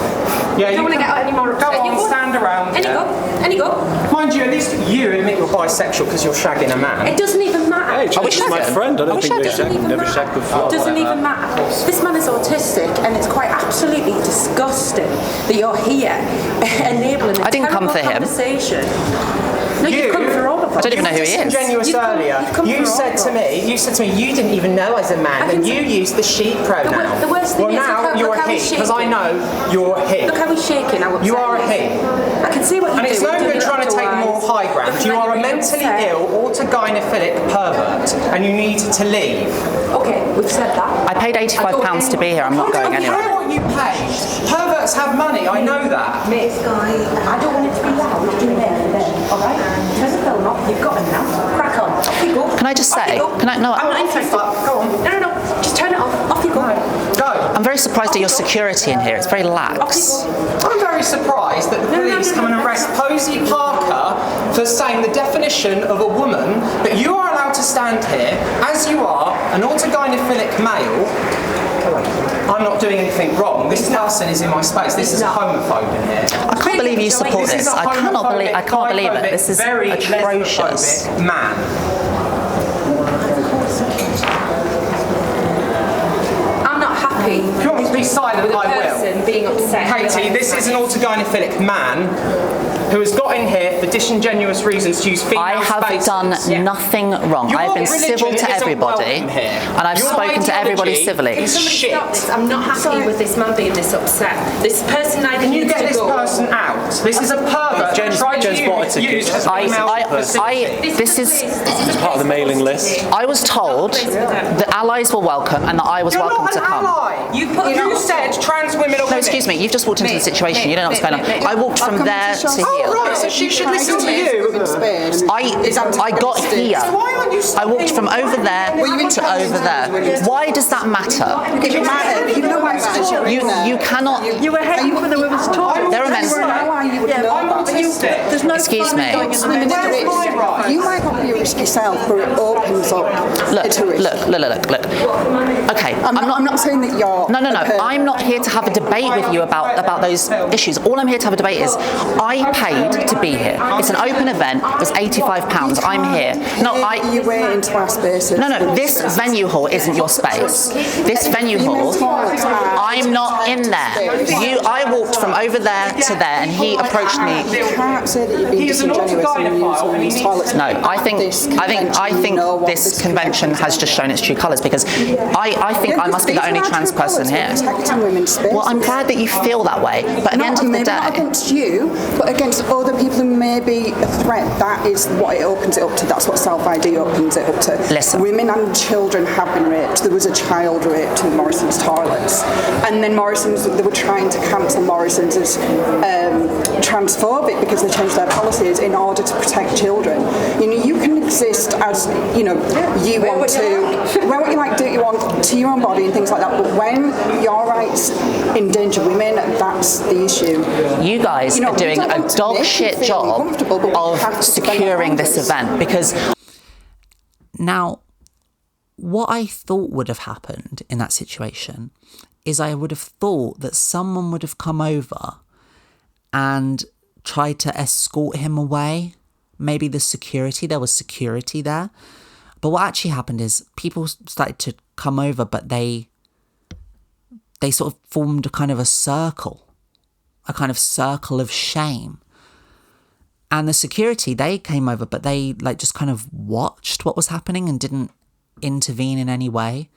Yeah, you don't want to get any more upset. Go on, stand around. Any go. Mind you, at least you admit you're bisexual because you're shagging a man. It doesn't even matter. Hey, she's my friend. I don't think we've never shagged before. It doesn't even matter. This man is autistic, and it's quite absolutely disgusting that you're here enabling a terrible conversation. No, you've come for all of us. I don't even know who he is. Disingenuous earlier. You said to me, you didn't even know I was a man, and you used the she pronoun. The worst thing well, now you're a he, because I know you're a he. Look how he's shaking. You are a he. I can see what you're doing. And it's no good trying to take more high ground. You are a mentally ill, autogynephilic pervert, and you need to leave. Okay, we've said that. I paid £85 to be here. I'm not going anywhere. I don't care what you paid. Perverts have money. I know that. Mate, Sky, I don't want it to be loud. Not doing there and then. All right? Turn the film off. You've got him now. Crack on. Off you go. Can I just say? Can I? No. I'm not interested. Go on. No. Just turn it off. Off you go. Go. I'm very surprised at your security in here. It's very lax. I'm very surprised that the police come and arrest Posey Parker for saying the definition of a woman, but you are allowed to stand here as you are, an autogynephilic male. I'm not doing anything wrong. This person is in my space. This is a homophobe in here. I can't believe you support this. I can't believe it. This is very atrocious. Man. I'm not happy. If you want me to be silent, with a I will. person being upset. Katie, this is an autogynephilic man who has got in here for disingenuous reasons to use female I have spaces. done nothing wrong. I've been civil to everybody, and I've spoken to everybody civilly. Can somebody stop this? I'm not happy with this man being this upset. This person either Can you needs get to this go. person out? This is a pervert. Jen's tried to bought a ticket. use as This is It's part of the mailing list. I was told that allies were welcome and that I was welcome to come. You said trans women are women. No, excuse me, you've just walked into the situation, you don't know what's going on. I walked from there to here. Oh, right, so she should listen to you. I got here. I walked from over there to over there. Why does that matter? It matters. You know why it matters. You cannot. You were heading for the women's talk. There are men. There's no Excuse me. You might not be a risk yourself, but it opens up to risk. Look. Okay, I'm not saying that you're. No. I'm not here to have a debate with you about those issues. All I'm here to have a debate is I paid to be here. It's an open event. It was £85. I'm here. You wait into our spaces. No. This venue hall isn't your space. This venue hall, I'm not in there. I walked from over there to there, and he approached me. You can't say that you're being disingenuous and use toilets. No, I think this convention has just shown its true colours because I think I must be the only trans person here. Well, I'm glad that you feel that way, but at the end of the day, not against you, but against other people who may be a threat. That is what it opens it up to. That's what self-ID opens it up to. Listen. Women and children have been raped. There was a child raped in Morrison's toilets, and then they were trying to cancel Morrison's as transphobic because they changed their policies in order to protect children. You can exist as you want to, wear what you like, do what you want to your own body and things like that. But when your rights endanger women, that's the issue. You guys are doing a dog shit job of securing this event because. Now, what I thought would have happened in that situation is I would have thought that someone would have come over and tried to escort him away. Maybe there was security there. But what actually happened is people started to come over, but they sort of formed a kind of circle of shame. And the security, they came over, but they like just kind of watched what was happening and didn't intervene in any way.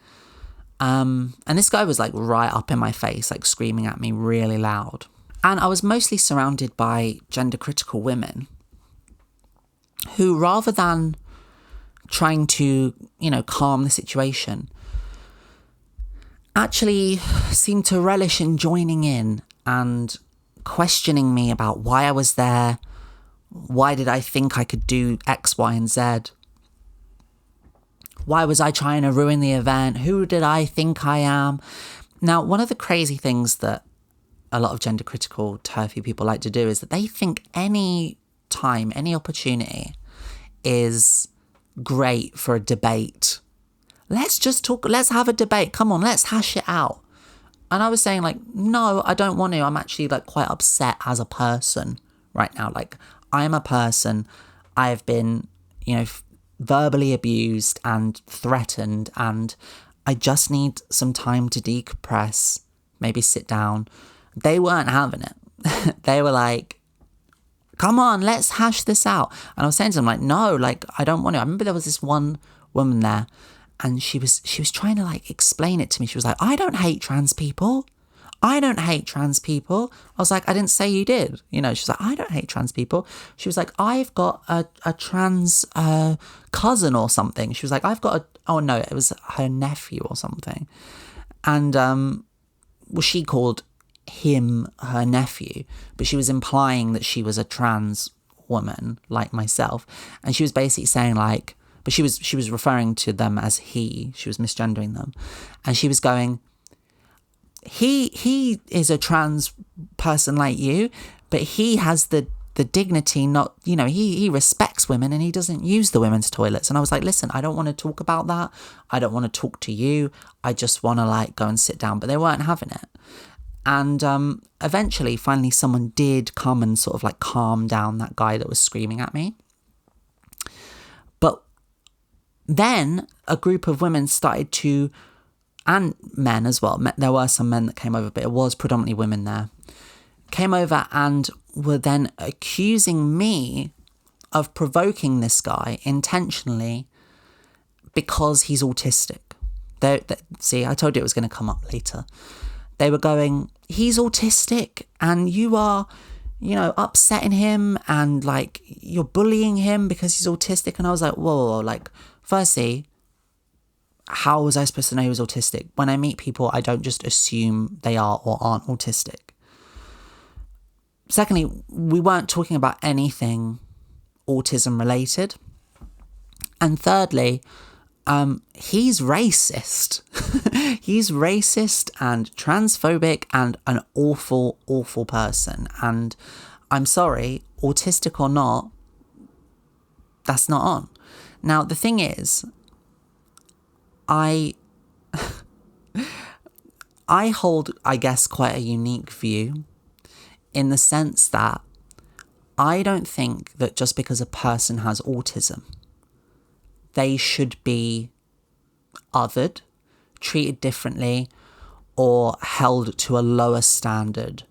And this guy was like right up in my face, like screaming at me really loud. And I was mostly surrounded by gender critical women who, rather than trying to, calm the situation, actually seemed to relish in joining in and questioning me about why I was there. Why did I think I could do X, Y, and Z? Why was I trying to ruin the event? Who did I think I am? Now, one of the crazy things that a lot of gender critical TERFy people like to do is that they think any time, any opportunity is great for a debate. Let's just talk, let's have a debate. Come on, let's hash it out. And I was saying like, no, I don't want to. I'm actually like quite upset as a person right now. Like, I am a person. I've been, verbally abused and threatened, and I just need some time to decompress, maybe sit down. They weren't having it. They were like, come on, let's hash this out. And I was saying to them like, no, like, I don't want to. I remember there was this one woman there, and she was trying to like explain it to me. She was like, I don't hate trans people. I don't hate trans people. I was like, I didn't say you did. She's like, I don't hate trans people. She was like, I've got a trans cousin or something. She was like, oh no, it was her nephew or something. And she called him her nephew, but she was implying that she was a trans woman like myself. And she was basically saying like, but she was referring to them as he. She was misgendering them. And she was going, he is a trans person like you, but he has the dignity, not, he respects women and he doesn't use the women's toilets. And I was like, listen, I don't want to talk about that. I don't want to talk to you. I just want to like go and sit down. But they weren't having it. And eventually, finally, someone did come and sort of like calm down that guy that was screaming at me. But then a group of women started to, and men as well, there were some men that came over, but it was predominantly women there, came over and were then accusing me of provoking this guy intentionally because he's autistic. See, I told you it was going to come up later. They were going, he's autistic and you are, upsetting him and like you're bullying him because he's autistic. And I was like, whoa, like, firstly, how was I supposed to know he was autistic? When I meet people, I don't just assume they are or aren't autistic. Secondly, we weren't talking about anything autism related. And thirdly, he's racist. He's racist and transphobic and an awful, awful person. And I'm sorry, autistic or not, that's not on. Now, the thing is, I hold, I guess, quite a unique view in the sense that I don't think that just because a person has autism, they should be othered, treated differently, or held to a lower standard.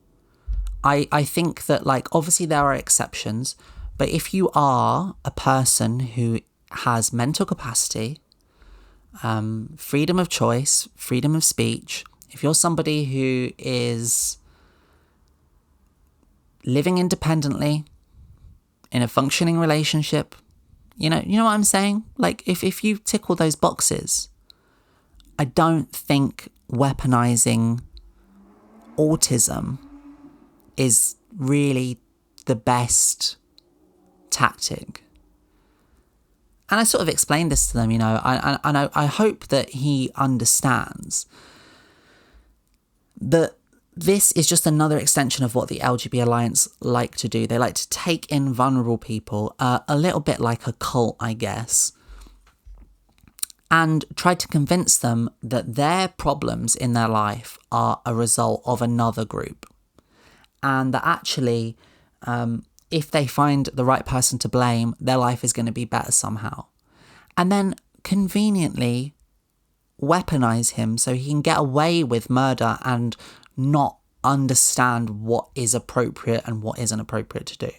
I think that, like, obviously there are exceptions, but if you are a person who has mental capacity, freedom of choice, freedom of speech, if you're somebody who is living independently in a functioning relationship, you know what I'm saying? Like, if you tick all those boxes, I don't think weaponizing autism is really the best tactic. And I sort of explained this to them, I hope that he understands that this is just another extension of what the LGB Alliance like to do. They like to take in vulnerable people, a little bit like a cult, I guess, and try to convince them that their problems in their life are a result of another group. And that actually, if they find the right person to blame, their life is going to be better somehow. And then conveniently weaponize him so he can get away with murder and not understand what is appropriate and what isn't appropriate to do.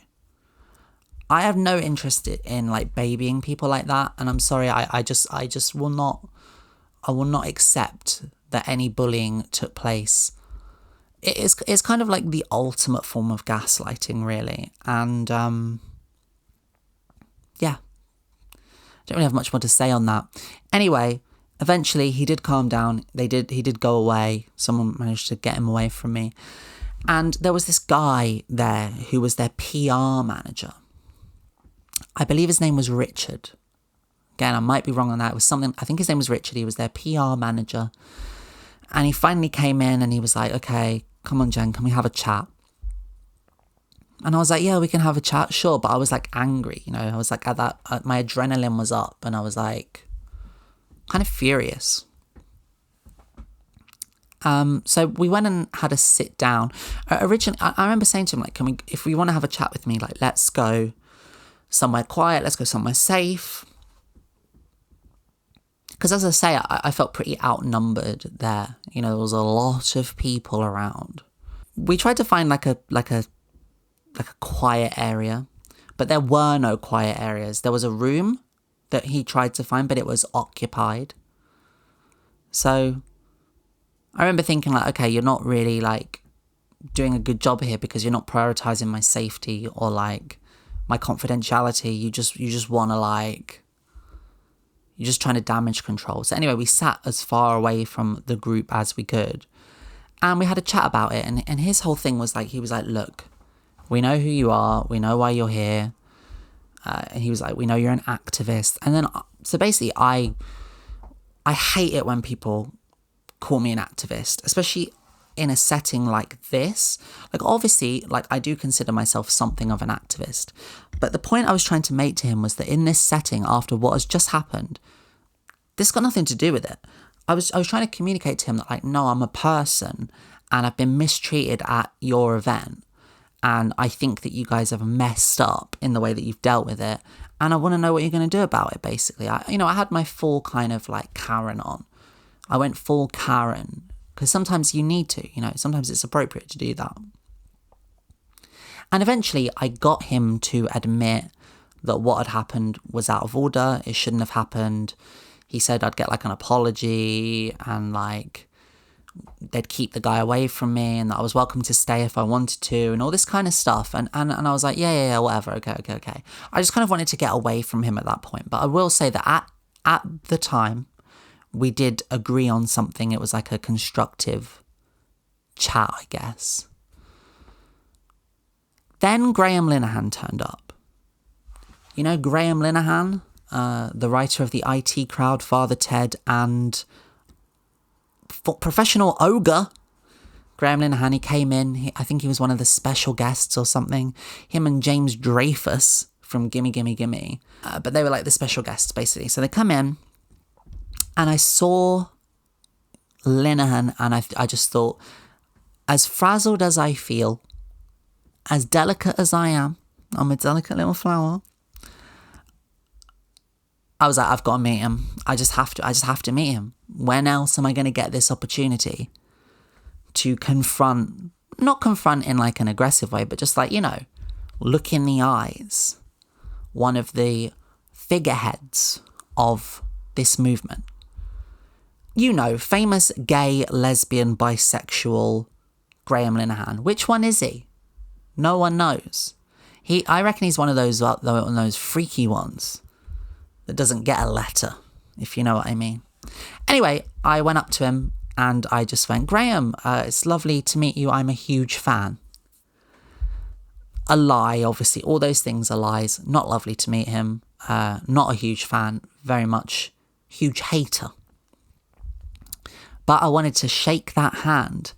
I have no interest in like babying people like that, and I'm sorry, I just will not accept that any bullying took place. It's kind of like the ultimate form of gaslighting, really, and yeah, don't really have much more to say on that. Anyway, eventually he did calm down. He did go away. Someone managed to get him away from me, and there was this guy there who was their PR manager. I believe his name was Richard. Again, I might be wrong on that. It was something, I think his name was Richard. He was their PR manager. And he finally came in and he was like, okay, come on, Jen, can we have a chat? And I was like, yeah, we can have a chat, sure. But I was like angry, you know, I was like my adrenaline was up and I was like kind of furious. So we went and had a sit down. Originally, I remember saying to him, like, if we want to have a chat with me, like, let's go somewhere quiet, let's go somewhere safe. Because as I say, I felt pretty outnumbered there. You know, there was a lot of people around. We tried to find like a quiet area, but there were no quiet areas. There was a room that he tried to find, but it was occupied. So I remember thinking like, okay, you're not really like doing a good job here because you're not prioritizing my safety or like my confidentiality. You just want to like, you're just trying to damage control. So anyway, we sat as far away from the group as we could and we had a chat about it. And his whole thing was like, he was like, look, we know who you are. We know why you're here. And he was like, we know you're an activist. And then, so basically I hate it when people call me an activist, especially in a setting like this. Like, obviously, like, I do consider myself something of an activist. But the point I was trying to make to him was that in this setting, after what has just happened, this got nothing to do with it. I was trying to communicate to him that, like, no, I'm a person and I've been mistreated at your event. And I think that you guys have messed up in the way that you've dealt with it. And I want to know what you're going to do about it, basically. I had my full kind of, like, Karen on. I went full Karen. Because sometimes you need to, sometimes it's appropriate to do that. And eventually I got him to admit that what had happened was out of order. It shouldn't have happened. He said I'd get like an apology and like they'd keep the guy away from me and that I was welcome to stay if I wanted to and all this kind of stuff. And I was like, yeah, whatever. Okay. I just kind of wanted to get away from him at that point. But I will say that at the time, we did agree on something. It was like a constructive chat, I guess. Then Graham Linehan turned up. You know Graham Linehan, the writer of the IT Crowd, Father Ted, and professional ogre. Graham Linehan, he came in. I think he was one of the special guests or something. Him and James Dreyfus from Gimme Gimme Gimme. But they were like the special guests, basically. So they come in. And I saw Linehan and I just thought, as frazzled as I feel, as delicate as I am, I'm a delicate little flower. I was like, I've got to meet him. I just have to meet him. When else am I going to get this opportunity to not confront in like an aggressive way, but just like, look in the eyes, one of the figureheads of this movement. Famous gay, lesbian, bisexual Graham Linehan. Which one is he? No one knows. I reckon he's one of those freaky ones that doesn't get a letter, if you know what I mean. Anyway, I went up to him and I just went, Graham, it's lovely to meet you. I'm a huge fan. A lie, obviously. All those things are lies. Not lovely to meet him. Not a huge fan. Very much huge hater. But I wanted to shake that hand.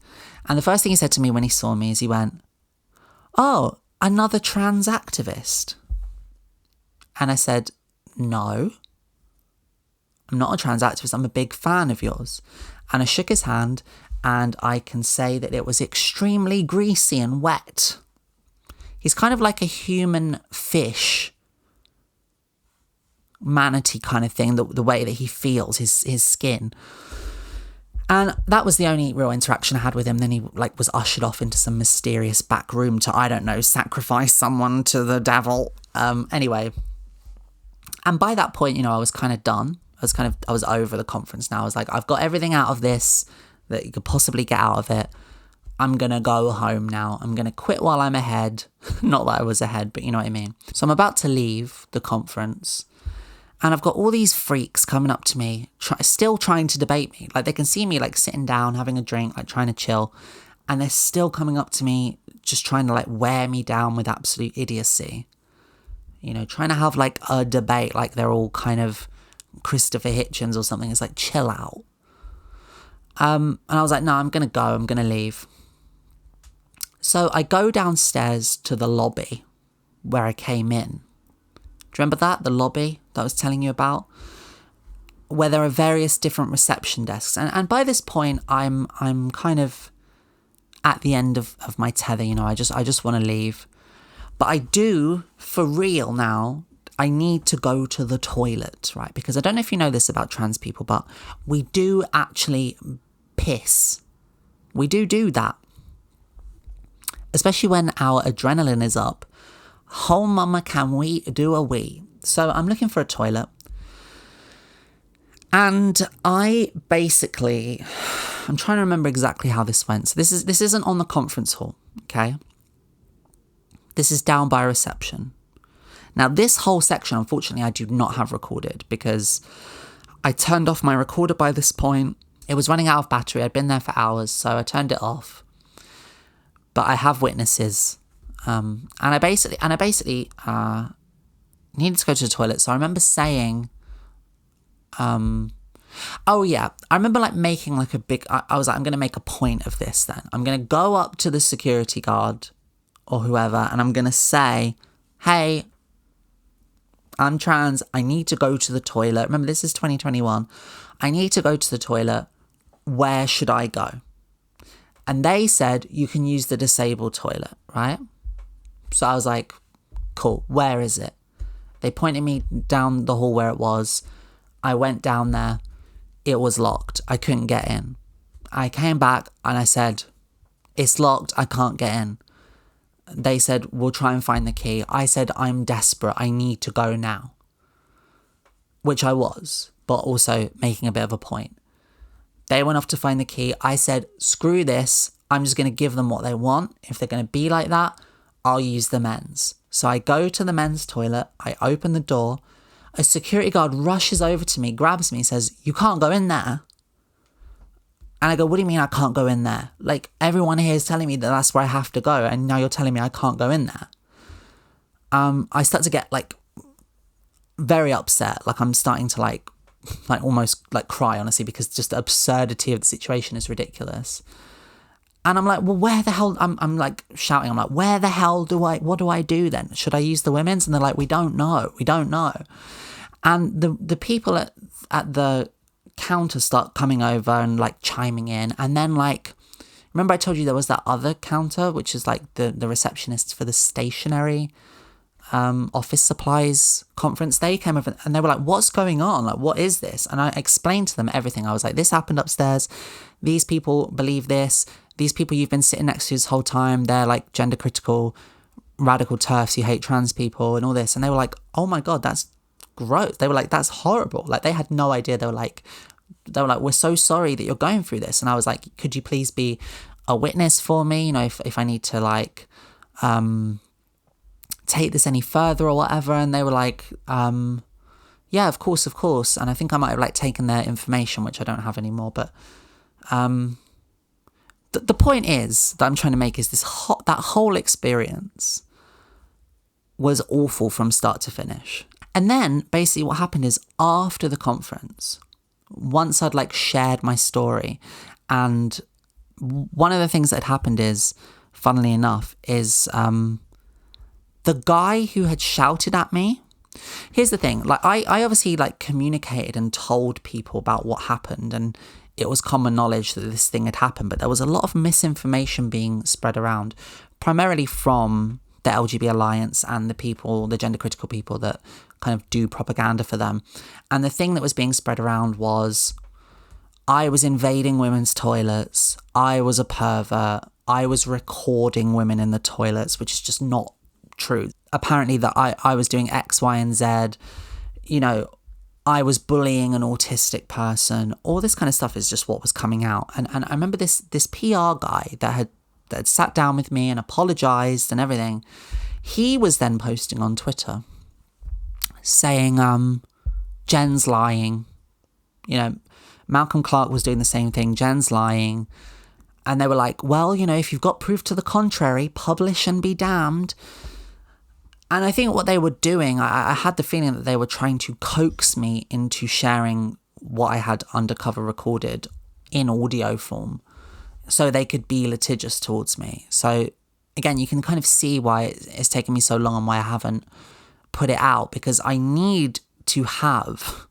And the first thing he said to me when he saw me is he went, oh, another trans activist. And I said, no, I'm not a trans activist. I'm a big fan of yours. And I shook his hand and I can say that it was extremely greasy and wet. He's kind of like a human fish manatee kind of thing, the way that he feels, his skin. And that was the only real interaction I had with him. Then he like was ushered off into some mysterious back room to, I don't know, sacrifice someone to the devil. Anyway. And by that point, I was kind of done. I was over the conference now. I was like, I've got everything out of this that you could possibly get out of it. I'm going to go home now. I'm going to quit while I'm ahead. Not that I was ahead, but you know what I mean. So I'm about to leave the conference. And I've got all these freaks coming up to me, still trying to debate me. Like, they can see me, like, sitting down, having a drink, like, trying to chill. And they're still coming up to me, just trying to, like, wear me down with absolute idiocy. Trying to have, like, a debate, like they're all kind of Christopher Hitchens or something. It's like, chill out. And I was like, no, I'm going to go. I'm going to leave. So I go downstairs to the lobby where I came in. Do you remember that? The lobby that I was telling you about? Where there are various different reception desks. And by this point, I'm kind of at the end of my tether, I just want to leave. But I do, for real now, I need to go to the toilet, right? Because I don't know if you know this about trans people, but we do actually piss. We do that. Especially when our adrenaline is up. Oh, mama, can we do a wee? So I'm looking for a toilet. And I'm trying to remember exactly how this went. So this isn't on the conference hall, okay? This is down by reception. Now, this whole section, unfortunately, I do not have recorded because I turned off my recorder by this point. It was running out of battery. I'd been there for hours, so I turned it off. But I have witnesses. And I basically needed to go to the toilet. So I remember saying, oh yeah, I remember like making like a big, I was like, I'm going to make a point of this then. I'm going to go up to the security guard or whoever, and I'm going to say, hey, I'm trans. I need to go to the toilet. Remember, this is 2021. I need to go to the toilet. Where should I go? And they said, you can use the disabled toilet, right? So I was like, cool, where is it? They pointed me down the hall where it was. I went down there. It was locked. I couldn't get in. I came back and I said, it's locked. I can't get in. They said, we'll try and find the key. I said, I'm desperate. I need to go now. Which I was, but also making a bit of a point. They went off to find the key. I said, screw this. I'm just going to give them what they want. If they're going to be like that, I'll use the men's. So I go to the men's toilet. I open the door. A security guard rushes over to me, grabs me, says, you can't go in there. And I go, what do you mean I can't go in there? Like, everyone here is telling me that that's where I have to go. And now you're telling me I can't go in there. I start to get like very upset. Like, I'm starting to like almost like cry, honestly, because just the absurdity of the situation is ridiculous. And I'm like, well, where the hell, I'm like shouting, I'm like, where the hell what do I do then? Should I use the women's? And they're like, we don't know. And the people at the counter start coming over and like chiming in. And then like, remember I told you there was that other counter, which is like the receptionist for the stationery office supplies conference. They came over and they were like, what's going on? Like, what is this? And I explained to them everything. I was like, this happened upstairs. These people believe this. These people you've been sitting next to this whole time, they're like gender critical, radical TERFs who hate trans people and all this. And they were like, oh my God, that's gross. They were like, that's horrible. Like, they had no idea. They were like, we're so sorry that you're going through this. And I was like, could you please be a witness for me? You know, if I need to like, take this any further or whatever. And they were like, yeah, of course. And I think I might have like taken their information, which I don't have anymore. But, the point is that I'm trying to make is that whole experience was awful from start to finish. And then basically what happened is after the conference, once I'd like shared my story, and one of the things that had happened is, funnily enough, is the guy who had shouted at me. Here's the thing, like I obviously like communicated and told people about what happened, and it was common knowledge that this thing had happened, but there was a lot of misinformation being spread around, primarily from the LGB Alliance and the gender critical people that kind of do propaganda for them. And the thing that was being spread around was I was invading women's toilets. I was a pervert. I was recording women in the toilets, which is just not true. Apparently that I was doing X, Y, and Z. You know, I was bullying an autistic person. All this kind of stuff is just what was coming out. And I remember this PR guy that had sat down with me and apologized and everything. He was then posting on Twitter saying, Jen's lying. You know, Malcolm Clark was doing the same thing. Jen's lying. And they were like, well, you know, if you've got proof to the contrary, publish and be damned. And I think what they were doing, I had the feeling that they were trying to coax me into sharing what I had undercover recorded in audio form so they could be litigious towards me. So again, you can kind of see why it's taken me so long and why I haven't put it out, because I need to have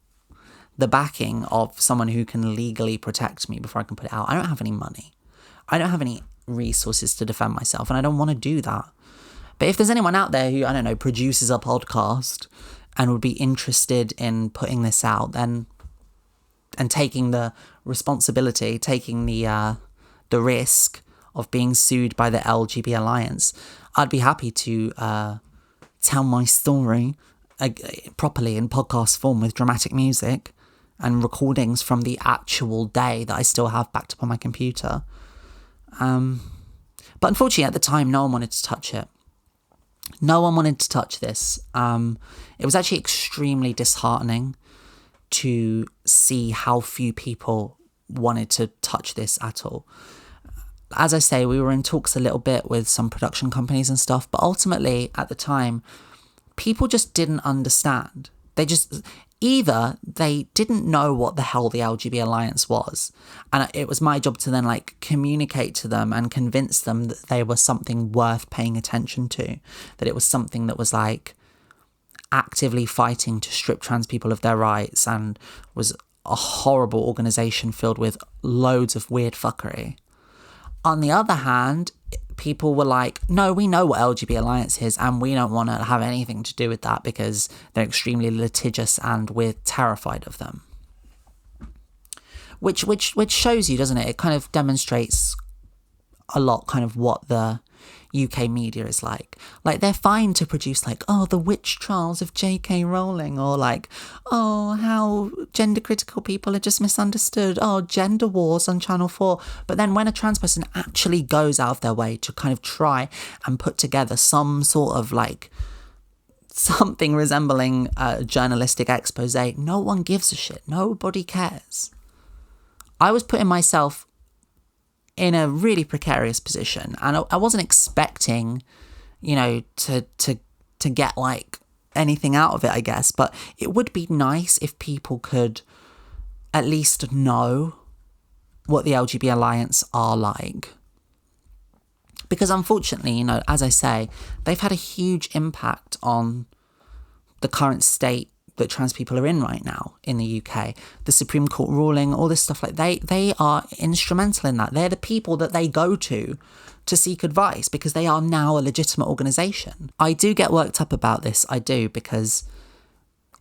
the backing of someone who can legally protect me before I can put it out. I don't have any money. I don't have any resources to defend myself, and I don't want to do that. But if there's anyone out there who, I don't know, produces a podcast and would be interested in putting this out, then, and taking the responsibility, taking the risk of being sued by the LGB Alliance, I'd be happy to tell my story properly in podcast form with dramatic music and recordings from the actual day that I still have backed up on my computer. But unfortunately at the time, no one wanted to touch it. No one wanted to touch this. It was actually extremely disheartening to see how few people wanted to touch this at all. As I say, we were in talks a little bit with some production companies and stuff, but ultimately at the time, people just didn't understand. Either they didn't know what the hell the LGB Alliance was, and it was my job to then like communicate to them and convince them that they were something worth paying attention to, that it was something that was like actively fighting to strip trans people of their rights and was a horrible organisation filled with loads of weird fuckery. On the other hand, people were like, no, we know what LGB Alliance is and we don't want to have anything to do with that because they're extremely litigious and we're terrified of them. Which shows you, doesn't it? It kind of demonstrates a lot kind of what the UK media is like. Like, they're fine to produce like, oh, the witch trials of J.K. Rowling, or like, oh, how gender critical people are just misunderstood, oh, gender wars on Channel 4. But then when a trans person actually goes out of their way to kind of try and put together some sort of like something resembling a journalistic expose, no one gives a shit. Nobody cares. I was putting myself in a really precarious position, and I wasn't expecting, you know, to get like anything out of it, I guess, but it would be nice if people could at least know what the LGB Alliance are like. Because unfortunately, you know, as I say, they've had a huge impact on the current state that trans people are in right now in the UK. The Supreme Court ruling, all this stuff, like they are instrumental in that. They're the people that they go to seek advice because they are now a legitimate organisation. I do get worked up about this, I do, because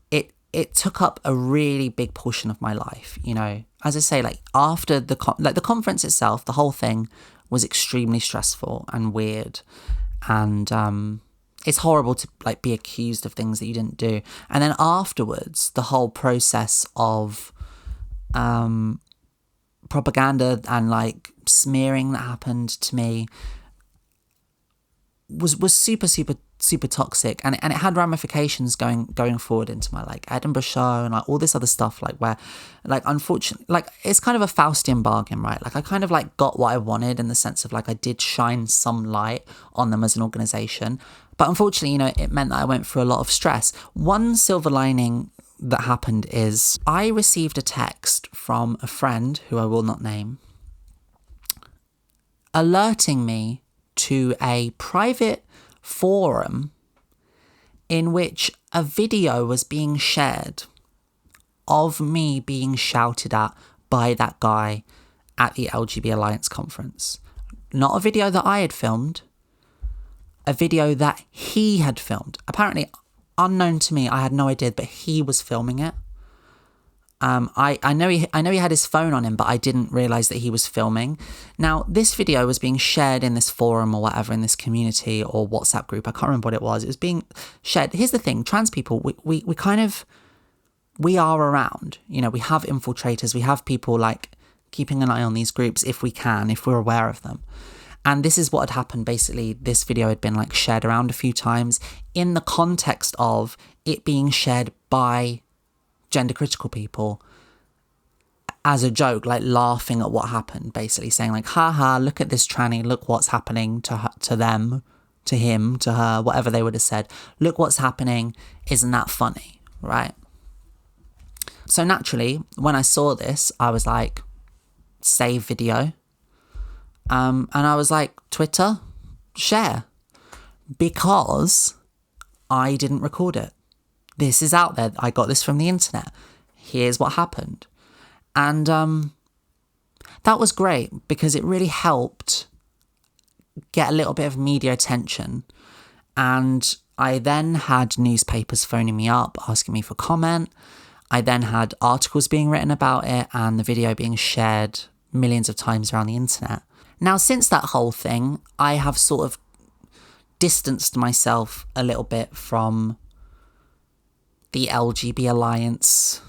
it took up a really big portion of my life, you know. As I say, like after the conference itself, the whole thing was extremely stressful and weird, and it's horrible to like be accused of things that you didn't do. And then afterwards, the whole process of propaganda and like smearing that happened to me was super, super, super toxic. And it had ramifications going forward into my like Edinburgh show and like all this other stuff, like where like unfortunately, like it's kind of a Faustian bargain, right? Like I kind of like got what I wanted in the sense of like I did shine some light on them as an organisation. But unfortunately, you know, it meant that I went through a lot of stress. One silver lining that happened is I received a text from a friend who I will not name, alerting me to a private forum in which a video was being shared of me being shouted at by that guy at the LGB Alliance Conference. Not a video that I had filmed, a video that he had filmed. Apparently, unknown to me. I had no idea, but he was filming it. I know he had his phone on him, but I didn't realise that he was filming. Now, this video was being shared in this forum or whatever, in this community or WhatsApp group. I can't remember what it was. It was being shared. Here's the thing, trans people, we are around. You know, we have infiltrators. We have people like keeping an eye on these groups if we're aware of them. And this is what had happened. Basically, this video had been like shared around a few times in the context of it being shared by gender critical people as a joke, like laughing at what happened, basically saying like, haha, look at this tranny, look what's happening to her, to them, to him, to her, whatever they would have said. Look what's happening. Isn't that funny? Right? So naturally, when I saw this, I was like, save video. And I was like, Twitter, share. Because I didn't record it. This is out there. I got this from the internet. Here's what happened. And that was great because it really helped get a little bit of media attention. And I then had newspapers phoning me up, asking me for comment. I then had articles being written about it and the video being shared millions of times around the internet. Now, since that whole thing, I have sort of distanced myself a little bit from the LGB Alliance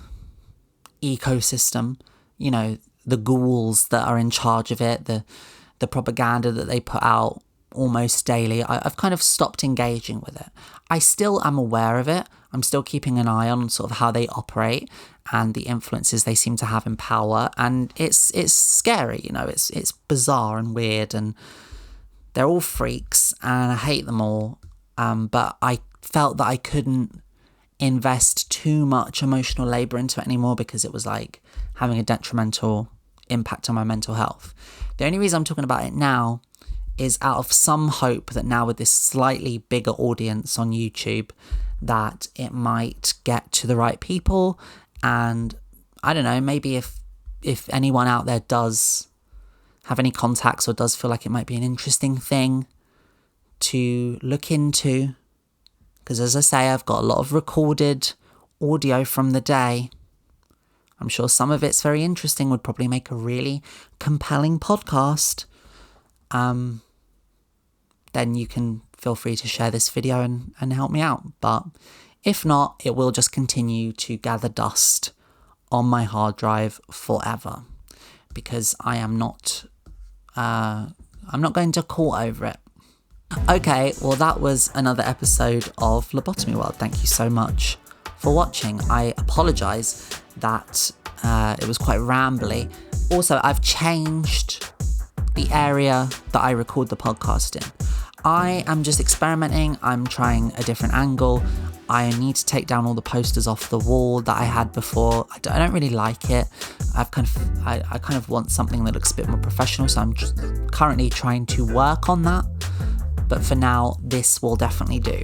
ecosystem, you know, the ghouls that are in charge of it, the propaganda that they put out almost daily. I've kind of stopped engaging with it. I still am aware of it. I'm still keeping an eye on sort of how they operate and the influences they seem to have in power. And it's scary, you know, it's bizarre and weird, and they're all freaks and I hate them all. But I felt that I couldn't invest too much emotional labour into it anymore because it was like having a detrimental impact on my mental health. The only reason I'm talking about it now is out of some hope that now with this slightly bigger audience on YouTube that it might get to the right people. And I don't know, maybe if anyone out there does have any contacts or does feel like it might be an interesting thing to look into, because as I say, I've got a lot of recorded audio from the day. I'm sure some of it's very interesting, would probably make a really compelling podcast. Then you can feel free to share this video and help me out. But if not, it will just continue to gather dust on my hard drive forever, because I'm not going to court over it. Okay, well that was another episode of Lobotomy World. Thank you so much for watching. I apologise that it was quite rambly. Also, I've changed the area that I record the podcast in. I am just experimenting. I'm trying a different angle. I need to take down all the posters off the wall that I had before. I don't really like it. I kind of want something that looks a bit more professional, so I'm just currently trying to work on that. But for now, this will definitely do.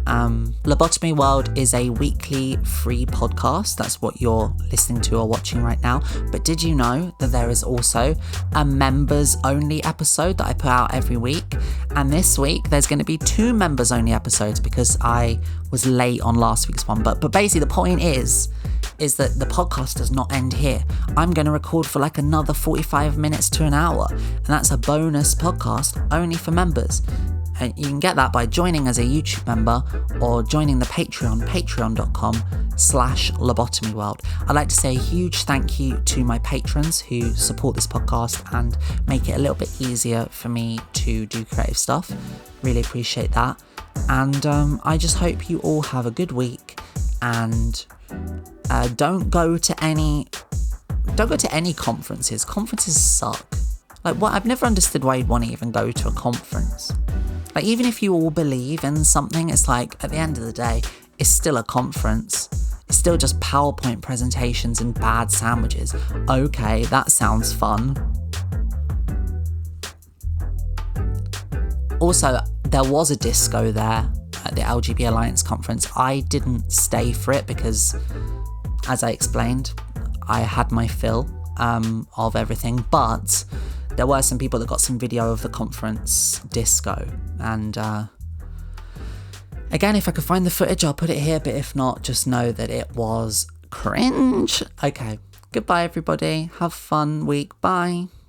Lobotomy World is a weekly free podcast. That's what you're listening to or watching right now. But did you know that there is also a members only episode that I put out every week? And this week there's going to be 2 members only episodes because I was late on last week's one. But basically the point is that the podcast does not end here. I'm going to record for like another 45 minutes to an hour. And that's a bonus podcast only for members. And you can get that by joining as a YouTube member or joining the Patreon, patreon.com/lobotomyworld. I'd like to say a huge thank you to my patrons who support this podcast and make it a little bit easier for me to do creative stuff. Really appreciate that. And I just hope you all have a good week, and don't go to any conferences. Conferences suck. Like, what? I've never understood why you'd want to even go to a conference. Like, even if you all believe in something, it's like, at the end of the day, it's still a conference. It's still just PowerPoint presentations and bad sandwiches. Okay, that sounds fun. Also, there was a disco there at the LGB Alliance Conference. I didn't stay for it because, as I explained, I had my fill of everything, but there were some people that got some video of the conference disco, and Again, if I could find the footage, I'll put it here, but if not, just know that it was cringe. Okay, goodbye everybody. Have a fun week. Bye.